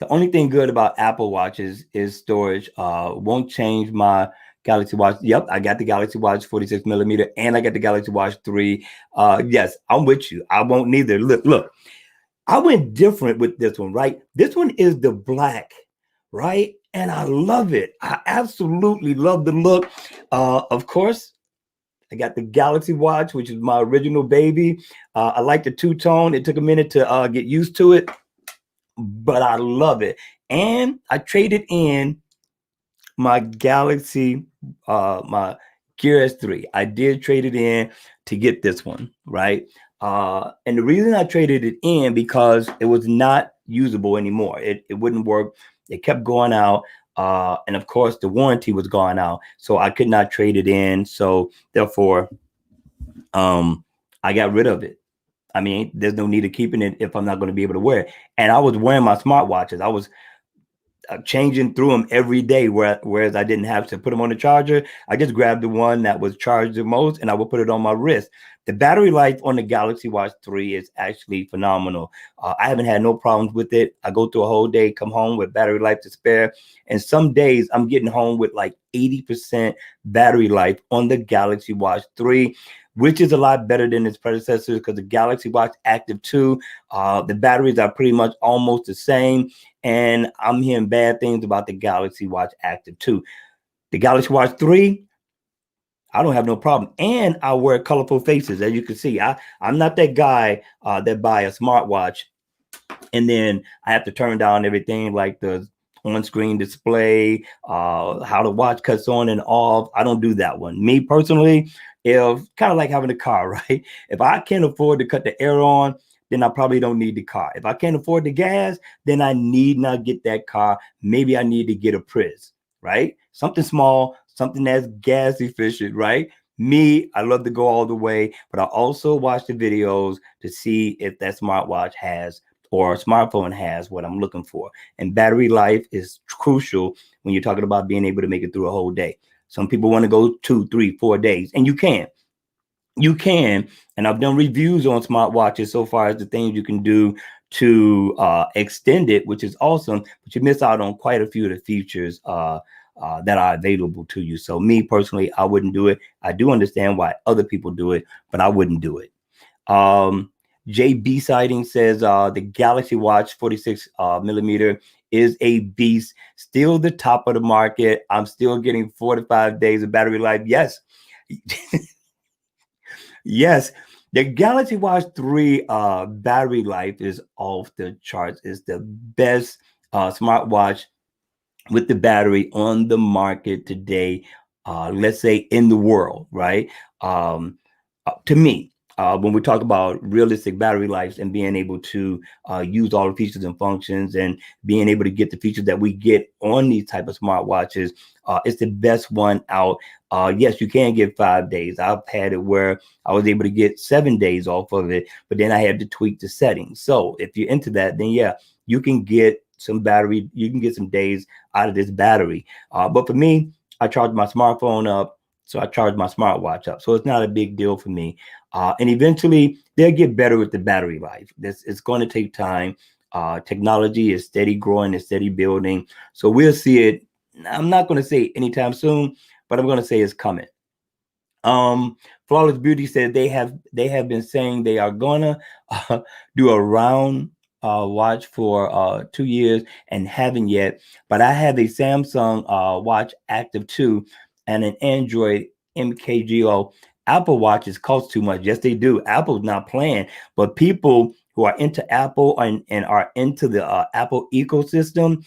the only thing good about Apple Watches is storage. Won't change my Galaxy Watch. Yep, I got the Galaxy Watch 46 millimeter, and I got the Galaxy Watch 3. Yes, I'm with you. I won't neither. Look, I went different with this one, right? This one is the black, right? And I love it. I absolutely love the look. Of course, I got the Galaxy Watch, which is my original baby. I like the two-tone. It took a minute to get used to it, but I love it. And I traded in my Galaxy, my Gear S3. I did trade it in to get this one, right? And the reason I traded it in because it was not usable anymore. It wouldn't work. It kept going out. And of course, the warranty was going out. So I could not trade it in. So therefore, I got rid of it. I mean, there's no need of keeping it if I'm not going to be able to wear it. And I was wearing my smartwatches. I was changing through them every day, whereas I didn't have to put them on the charger. I just grabbed the one that was charged the most and I would put it on my wrist. The battery life on the Galaxy Watch 3 is actually phenomenal. I haven't had no problems with it. I go through a whole day, come home with battery life to spare. And some days I'm getting home with like 80% battery life on the Galaxy Watch 3, which is a lot better than its predecessors because the Galaxy Watch Active 2, the batteries are pretty much almost the same. And I'm hearing bad things about the Galaxy Watch Active 2. The Galaxy Watch 3, I don't have no problem. And I wear colorful faces. As you can see, I'm not that guy that buy a smartwatch and then I have to turn down everything like the on-screen display, how the watch cuts on and off. I don't do that one. Me personally, if kind of like having a car, right? If I can't afford to cut the air on, then I probably don't need the car. If I can't afford the gas, then I need not get that car. Maybe I need to get a Prius, right? Something small, something that's gas efficient, right? Me, I love to go all the way, but I also watch the videos to see if that smartwatch has or smartphone has what I'm looking for. And battery life is crucial when you're talking about being able to make it through a whole day. Some people want to go 2, 3, 4 days, and you can, and I've done reviews on smartwatches so far as the things you can do to extend it, which is awesome, but you miss out on quite a few of the features that are available to you. So me personally, I wouldn't do it. I do understand why other people do it, but I wouldn't do it. JB Sighting says the Galaxy Watch 46 millimeter is a beast, still the top of the market. I'm still getting 4 to 5 days of battery life. Yes. Yes, the Galaxy Watch 3 battery life is off the charts. It's the best smartwatch with the battery on the market today, let's say in the world, right? To me, when we talk about realistic battery lives and being able to use all the features and functions and being able to get the features that we get on these type of smartwatches, it's the best one out. Yes, you can get 5 days. I've had it where I was able to get 7 days off of it, but then I had to tweak the settings. So if you're into that, then yeah, you can get some battery, you can get some days out of this battery. But for me, I charge my smartphone up, so I charge my smartwatch up. So it's not a big deal for me. And eventually they'll get better with the battery life. It's going to take time. Technology is steady growing, it's steady building. So we'll see it. I'm not going to say anytime soon, but I'm going to say it's coming. Flawless Beauty said they have been saying they are gonna do a round watch for 2 years and haven't yet. But I have a Samsung Watch Active 2 and an Android MKGO. Apple watches cost too much. Yes, they do. Apple's not playing, but people who are into Apple and are into the Apple ecosystem,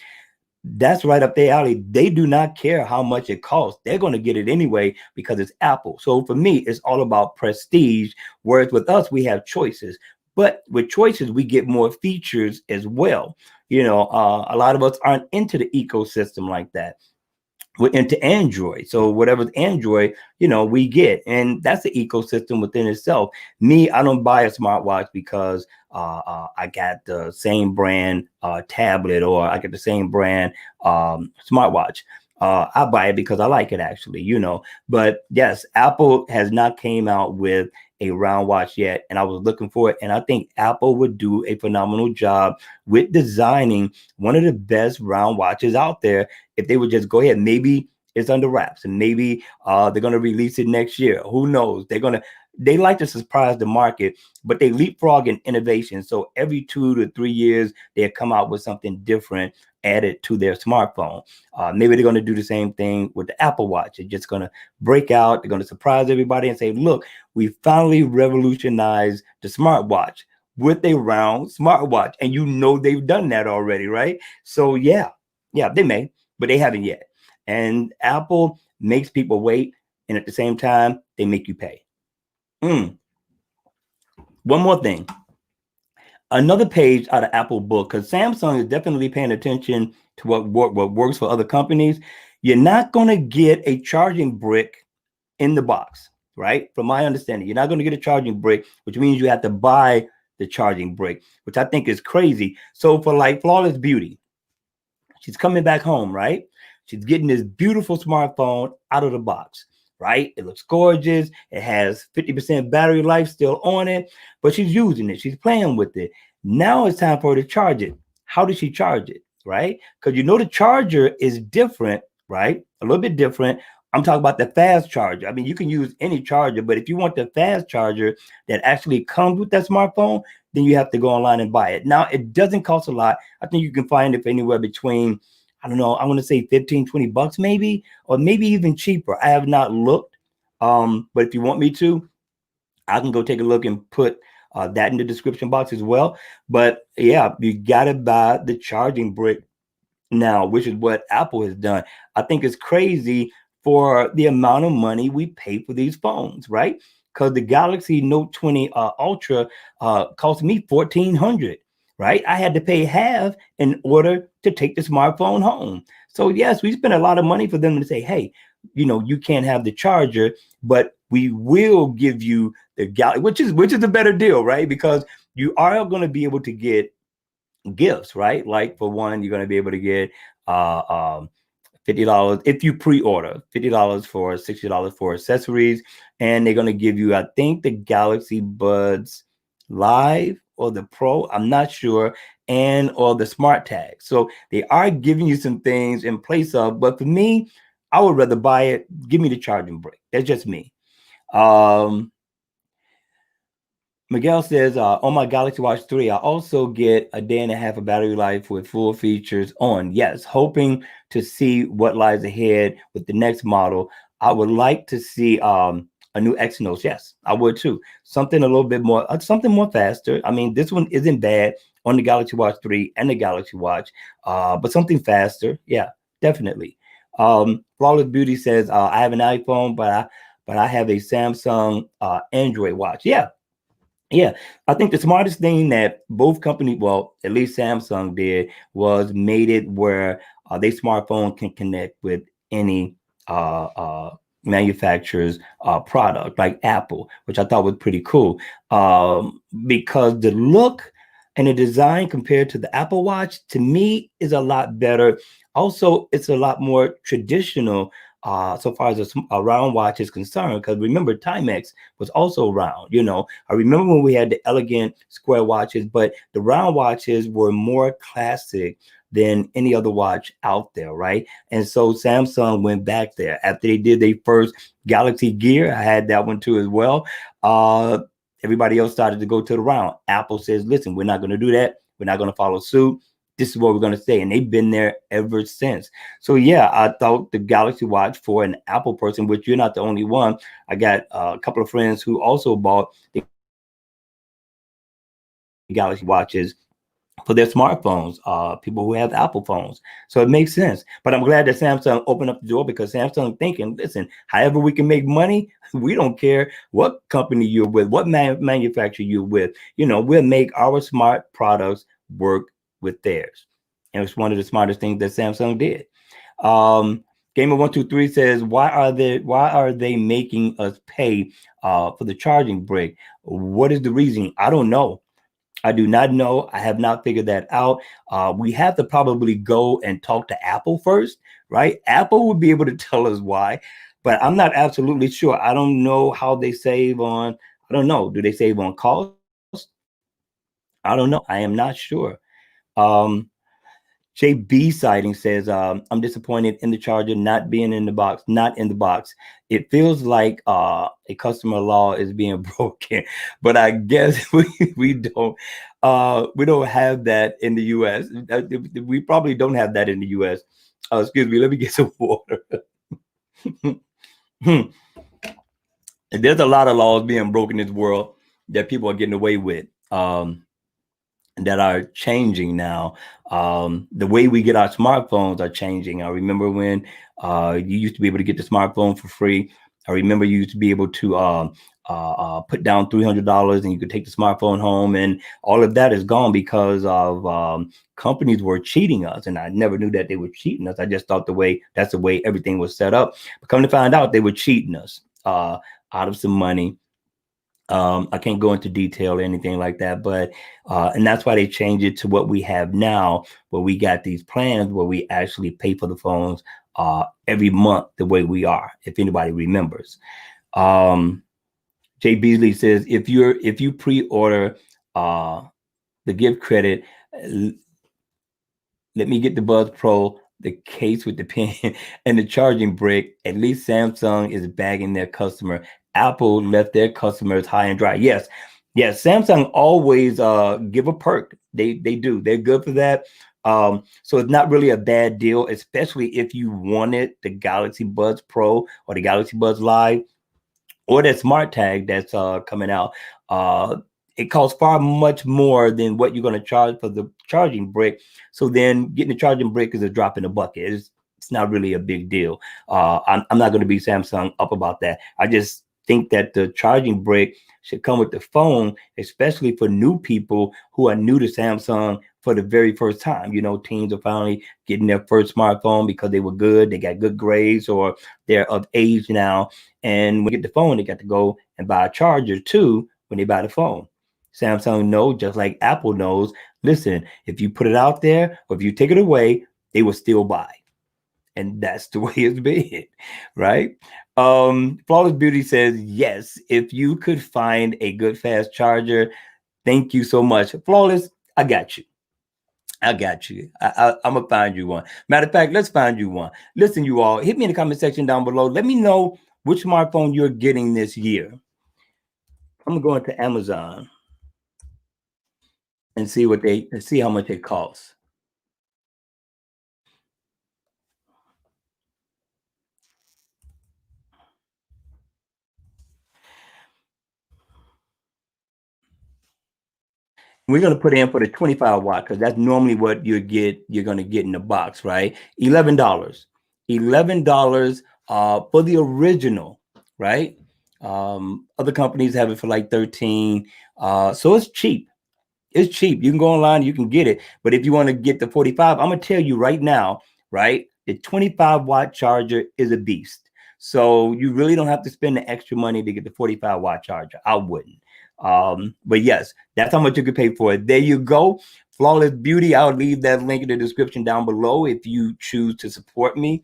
that's right up their alley. They do not care how much it costs. They're going to get it anyway because it's Apple. So for me, it's all about prestige. Whereas with us, we have choices. But with choices, we get more features as well. You know, a lot of us aren't into the ecosystem like that. We're into Android. So whatever's Android, you know, we get. And that's the ecosystem within itself. Me, I don't buy a smartwatch because I got the same brand tablet, or I get the same brand smartwatch. I buy it because I like it, actually, you know. But yes, Apple has not came out with a round watch yet, and I was looking for it. And I think Apple would do a phenomenal job with designing one of the best round watches out there if they would just go ahead. Maybe it's under wraps, and maybe they're going to release it next year. Who knows? They like to surprise the market, but they leapfrog in innovation. So every 2 to 3 years, they come out with something different added to their smartphone. Maybe they're going to do the same thing with the Apple Watch. It's just going to break out. They're going to surprise everybody and say, look, we finally revolutionized the smartwatch with a round smartwatch. And you know they've done that already, right? So yeah, they may, but they haven't yet. And Apple makes people wait, and at the same time, they make you pay. One more thing. Another page out of Apple book, because Samsung is definitely paying attention to what works for other companies. You're not going to get a charging brick in the box, right? From my understanding, you're not going to get a charging brick, which means you have to buy the charging brick, which I think is crazy. So for like Flawless Beauty, she's coming back home, right? She's getting this beautiful smartphone out of the box, right? It looks gorgeous. It has 50% battery life still on it, but she's using it. She's playing with it. Now it's time for her to charge it. How does she charge it, right? Because you know the charger is different, right? A little bit different. I'm talking about the fast charger. I mean, you can use any charger, but if you want the fast charger that actually comes with that smartphone, then you have to go online and buy it. Now, it doesn't cost a lot. I think you can find it for anywhere between, I don't know, I want to say 15, 20 bucks maybe, or maybe even cheaper. I have not looked. But if you want me to, I can go take a look and put that in the description box as well. But yeah, you got to buy the charging brick now, which is what Apple has done. I think it's crazy for the amount of money we pay for these phones, right? Because the Galaxy Note 20 Ultra cost me $1,400, right? I had to pay half in order to take the smartphone home. So yes, we spent a lot of money for them to say, hey, you know, you can't have the charger, but we will give you the Galaxy, which is a better deal, right? Because you are going to be able to get gifts, right? Like for one, you're going to be able to get $50 if you pre-order, $50 for $60 for accessories, and they're gonna give you, I think, the Galaxy Buds Live or the Pro, I'm not sure, and or the Smart Tag. So they are giving you some things in place of, but for me, I would rather buy it. Give me the charging brick. That's just me. Um, Miguel says, on my Galaxy Watch 3, I also get a day and a half of battery life with full features on. Yes, hoping to see what lies ahead with the next model. I would like to see a new Exynos. Yes, I would too. Something a little bit more, something more faster. I mean, this one isn't bad on the Galaxy Watch 3 and the Galaxy Watch, but something faster. Yeah, definitely. Flawless Beauty says, I have an iPhone, but I have a Samsung Android watch. Yeah, yeah, I think the smartest thing that both companies, well, at least Samsung did, was made it where their smartphone can connect with any manufacturer's product, like Apple, which I thought was pretty cool. Because the look and the design compared to the Apple Watch, to me, is a lot better. Also, it's a lot more traditional so far as a round watch is concerned, because remember, Timex was also round. I remember when we had the elegant square watches, but the round watches were more classic than any other watch out there, right? And so Samsung went back there after they did their first Galaxy Gear. I had that one too as well. Everybody else started to go to the round. Apple says, listen, we're not going to do that. We're not going to follow suit. This is what we're going to stay. And they've been there ever since. So yeah, I thought the Galaxy Watch, for an Apple person, which you're not the only one. I got a couple of friends who also bought the Galaxy Watches for their smartphones, people who have Apple phones. So it makes sense. But I'm glad that Samsung opened up the door, because Samsung thinking, listen, however we can make money, we don't care what company you're with, what manufacturer you're with. We'll make our smart products work with theirs. And it's one of the smartest things that Samsung did. Gamer123 says, why are they making us pay for the charging brick? What is the reason? I don't know. I do not know. I have not figured that out. We have to probably go and talk to Apple first, right? Apple would be able to tell us why, but I'm not absolutely sure. I don't know how they save on, I don't know. Do they save on cost? I don't know. I am not sure. Um, JB Sighting says, I'm disappointed in the charger not being in the box, not in the box. It feels like a customer law is being broken, but I guess we don't have that in the US. We probably don't have that in the US. Excuse me, let me get some water. There's a lot of laws being broken in this world that people are getting away with. That are changing now. The way we get our smartphones are changing. I remember when you used to be able to get the smartphone for free. I remember you used to be able to put down $300 and you could take the smartphone home, and all of that is gone because of companies were cheating us. And I never knew that they were cheating us. I just thought that's the way everything was set up. But come to find out, they were cheating us out of some money. I can't go into detail or anything like that, but and that's why they changed it to what we have now, where we got these plans where we actually pay for the phones every month the way we are, if anybody remembers. Jay Beasley says, if you pre-order the gift credit, let me get the Buzz Pro, the case with the pen, and the charging brick. At least Samsung is bagging their customer. Apple left their customers high and dry. Yes, yes. Samsung always give a perk. They do. They're good for that. So it's not really a bad deal, especially if you wanted the Galaxy Buds Pro or the Galaxy Buds Live or that smart tag that's coming out. It costs far much more than what you're going to charge for the charging brick. So then getting the charging brick is a drop in the bucket. It's not really a big deal. I'm not going to be Samsung up about that. I just think that the charging brick should come with the phone, especially for new people who are new to Samsung for the very first time. Teens are finally getting their first smartphone because they were good, they got good grades, or they're of age now. And when they get the phone, they got to go and buy a charger too when they buy the phone. Samsung knows, just like Apple knows, listen, if you put it out there or if you take it away, they will still buy. And that's the way it's been, right? Flawless Beauty says, yes, if you could find a good fast charger, thank you so much. Flawless, I got you. I got you. I'm gonna find you one. Matter of fact, let's find you one. Listen, you all, hit me in the comment section down below. Let me know which smartphone you're getting this year. I'm going to Amazon and see how much it costs. We're gonna put in for the 25 watt because that's normally what you're gonna get in the box, right? $11. $11 for the original, right? Other companies have it for like 13. So it's cheap. It's cheap. You can go online, you can get it. But if you want to get the 45, I'm gonna tell you right now, right? The 25-watt charger is a beast. So you really don't have to spend the extra money to get the 45-watt charger. I wouldn't. But yes, that's how much you could pay for it. There you go. Flawless Beauty. I'll leave that link in the description down below if you choose to support me.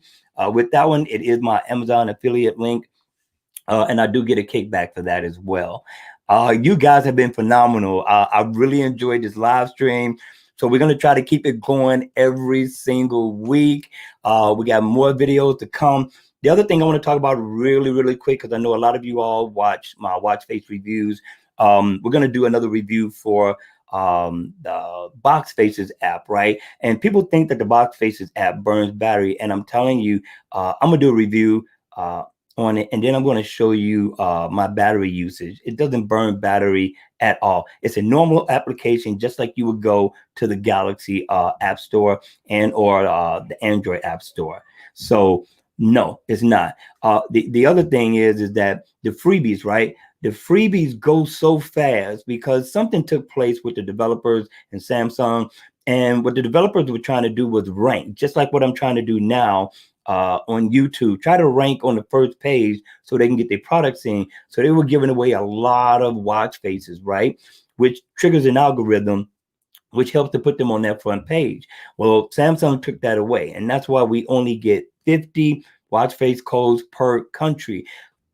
With that one, it is my Amazon affiliate link. And I do get a kickback for that as well. You guys have been phenomenal. I really enjoyed this live stream. So we're going to try to keep it going every single week. We got more videos to come. The other thing I want to talk about really, really quick, because I know a lot of you all watch my watch face reviews. We're going to do another review for the Box Faces app, right? And people think that the Box Faces app burns battery. And I'm telling you, I'm going to do a review on it, and then I'm going to show you my battery usage. It doesn't burn battery at all. It's a normal application, just like you would go to the Galaxy App Store and or the Android App Store. So no, it's not. The other thing is that the freebies, right? The freebies go so fast because something took place with the developers and Samsung. And what the developers were trying to do was rank, just like what I'm trying to do now on YouTube. Try to rank on the first page so they can get their products in. So they were giving away a lot of watch faces, right? Which triggers an algorithm which helps to put them on that front page. Well, Samsung took that away, and that's why we only get 50 watch face codes per country.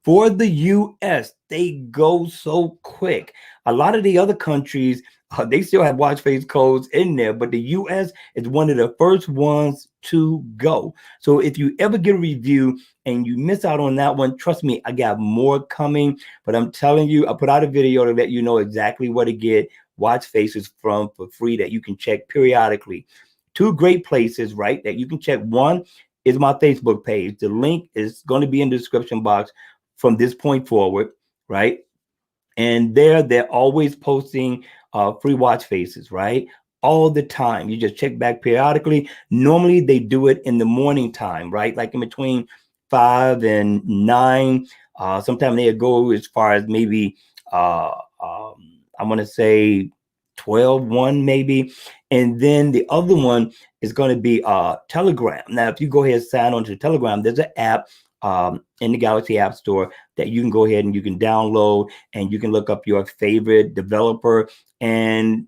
For the US, they go so quick. A lot of the other countries, they still have watch face codes in there, but the US is one of the first ones to go. So if you ever get a review and you miss out on that one, trust me, I got more coming. But I'm telling you, I put out a video to let you know exactly where to get watch faces from for free that you can check periodically. Two great places, right, that you can check. One is my Facebook page. The link is going to be in the description box from this point forward, right? And they're always posting free watch faces, right? All the time. You just check back periodically. Normally they do it in the morning time, right? Like in between 5 and 9. Sometimes they go as far as maybe I'm going to say 12:01 maybe. And then the other one is going to be Telegram. Now, if you go ahead and sign on to Telegram, there's an app in the Galaxy App Store that you can go ahead and you can download, and you can look up your favorite developer. And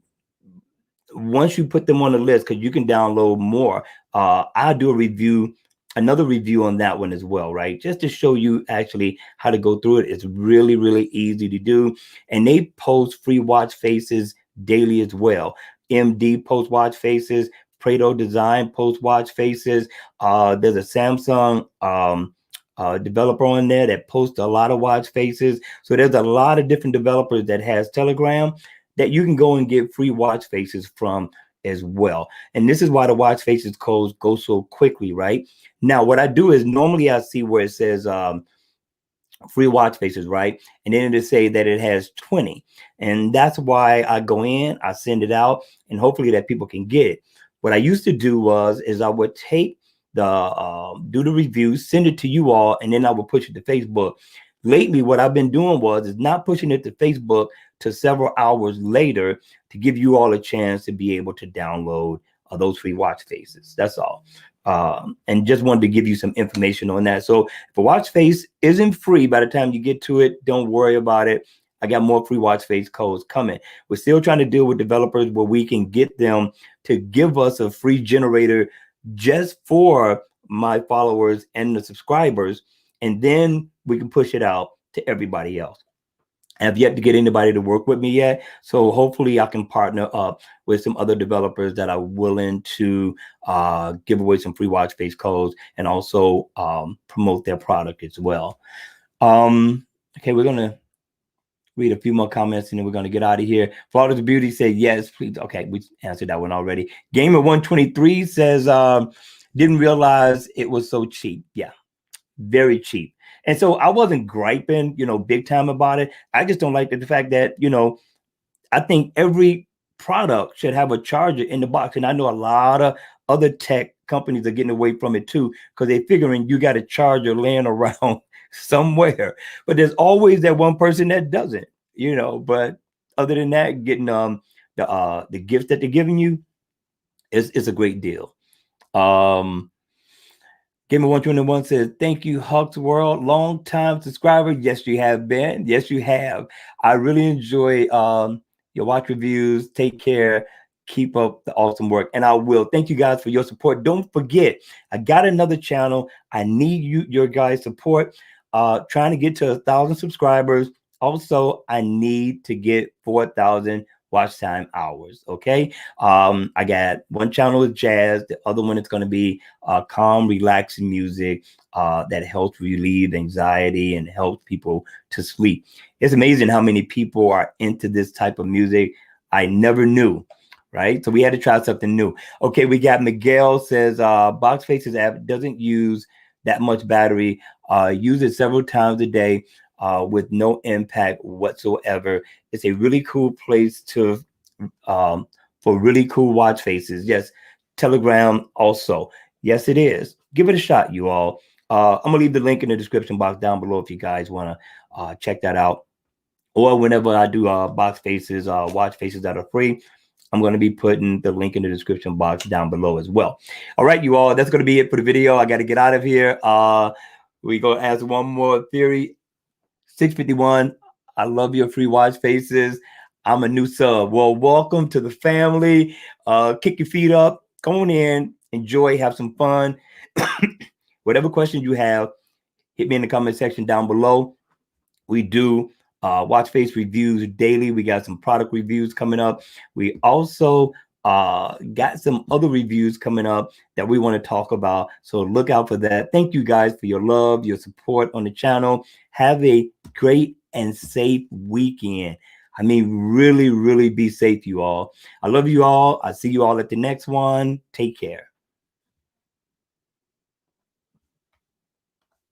once you put them on the list, because you can download more, I'll do another review on that one as well, right? Just to show you actually how to go through it. It's really, really easy to do. And they post free watch faces daily as well. MD post watch faces, Prado Design post watch faces. There's a Samsung developer on there that posts a lot of watch faces. So there's a lot of different developers that has Telegram that you can go and get free watch faces from as well. And this is why the watch faces codes go so quickly, right? Now, what I do is normally I see where it says free watch faces, right? And then it'll say that it has 20. And that's why I go in, I send it out, and hopefully that people can get it. What I used to do is I would take do the review, send it to you all, and then I would push it to Facebook. Lately, what I've been doing is not pushing it to Facebook to several hours later to give you all a chance to be able to download those free watch faces. That's all. And just wanted to give you some information on that. So if a watch face isn't free by the time you get to it, don't worry about it. I got more free watch face codes coming. We're still trying to deal with developers where we can get them to give us a free generator just for my followers and the subscribers, and then we can push it out to everybody else. I have yet to get anybody to work with me yet, so hopefully I can partner up with some other developers that are willing to give away some free watch face codes and also promote their product as well. Okay, we're gonna read a few more comments and then we're gonna get out of here. Flawless Beauty said yes, please. Okay, we answered that one already. Gamer 123 says didn't realize it was so cheap. Yeah, very cheap. And so I wasn't griping, big time about it. I just don't like the fact that, I think every product should have a charger in the box. And I know a lot of other tech companies are getting away from it too, because they're figuring you got a charger laying around somewhere. But there's always that one person that doesn't, but other than that, getting the gift that they're giving you is a great deal. Gamer 121 says, thank you, Hugs World. Long time subscriber. Yes, you have been. Yes, you have. I really enjoy your watch reviews. Take care. Keep up the awesome work. And I will. Thank you guys for your support. Don't forget, I got another channel. I need your guys' support. Trying to get to 1,000 subscribers. Also, I need to get 4,000 watch time hours. Okay. I got one channel is jazz. The other one is going to be calm, relaxing music that helps relieve anxiety and helps people to sleep. It's amazing how many people are into this type of music. I never knew. Right. So we had to try something new. Okay. We got Miguel says Box Faces app doesn't use that much battery. Use it several times a day. With no impact whatsoever. It's a really cool place to for really cool watch faces. Yes, Telegram also. Yes, it is. Give it a shot, you all. I'm gonna leave the link in the description box down below if you guys want to check that out. Or whenever I do box faces, watch faces that are free, I'm going to be putting the link in the description box down below as well. All right, you all, that's going to be it for the video. I got to get out of here. We go answer one more theory. 651, I love your free watch faces. I'm a new sub. Well, welcome to the family. Kick your feet up. Come on in. Enjoy. Have some fun. Whatever questions you have, hit me in the comment section down below. We do watch face reviews daily. We got some product reviews coming up. We also got some other reviews coming up that we want to talk about. So look out for that. Thank you guys for your love, your support on the channel. Have a great and safe weekend. I mean, really, really be safe, you all. I love you all. I'll see you all at the next one. Take care.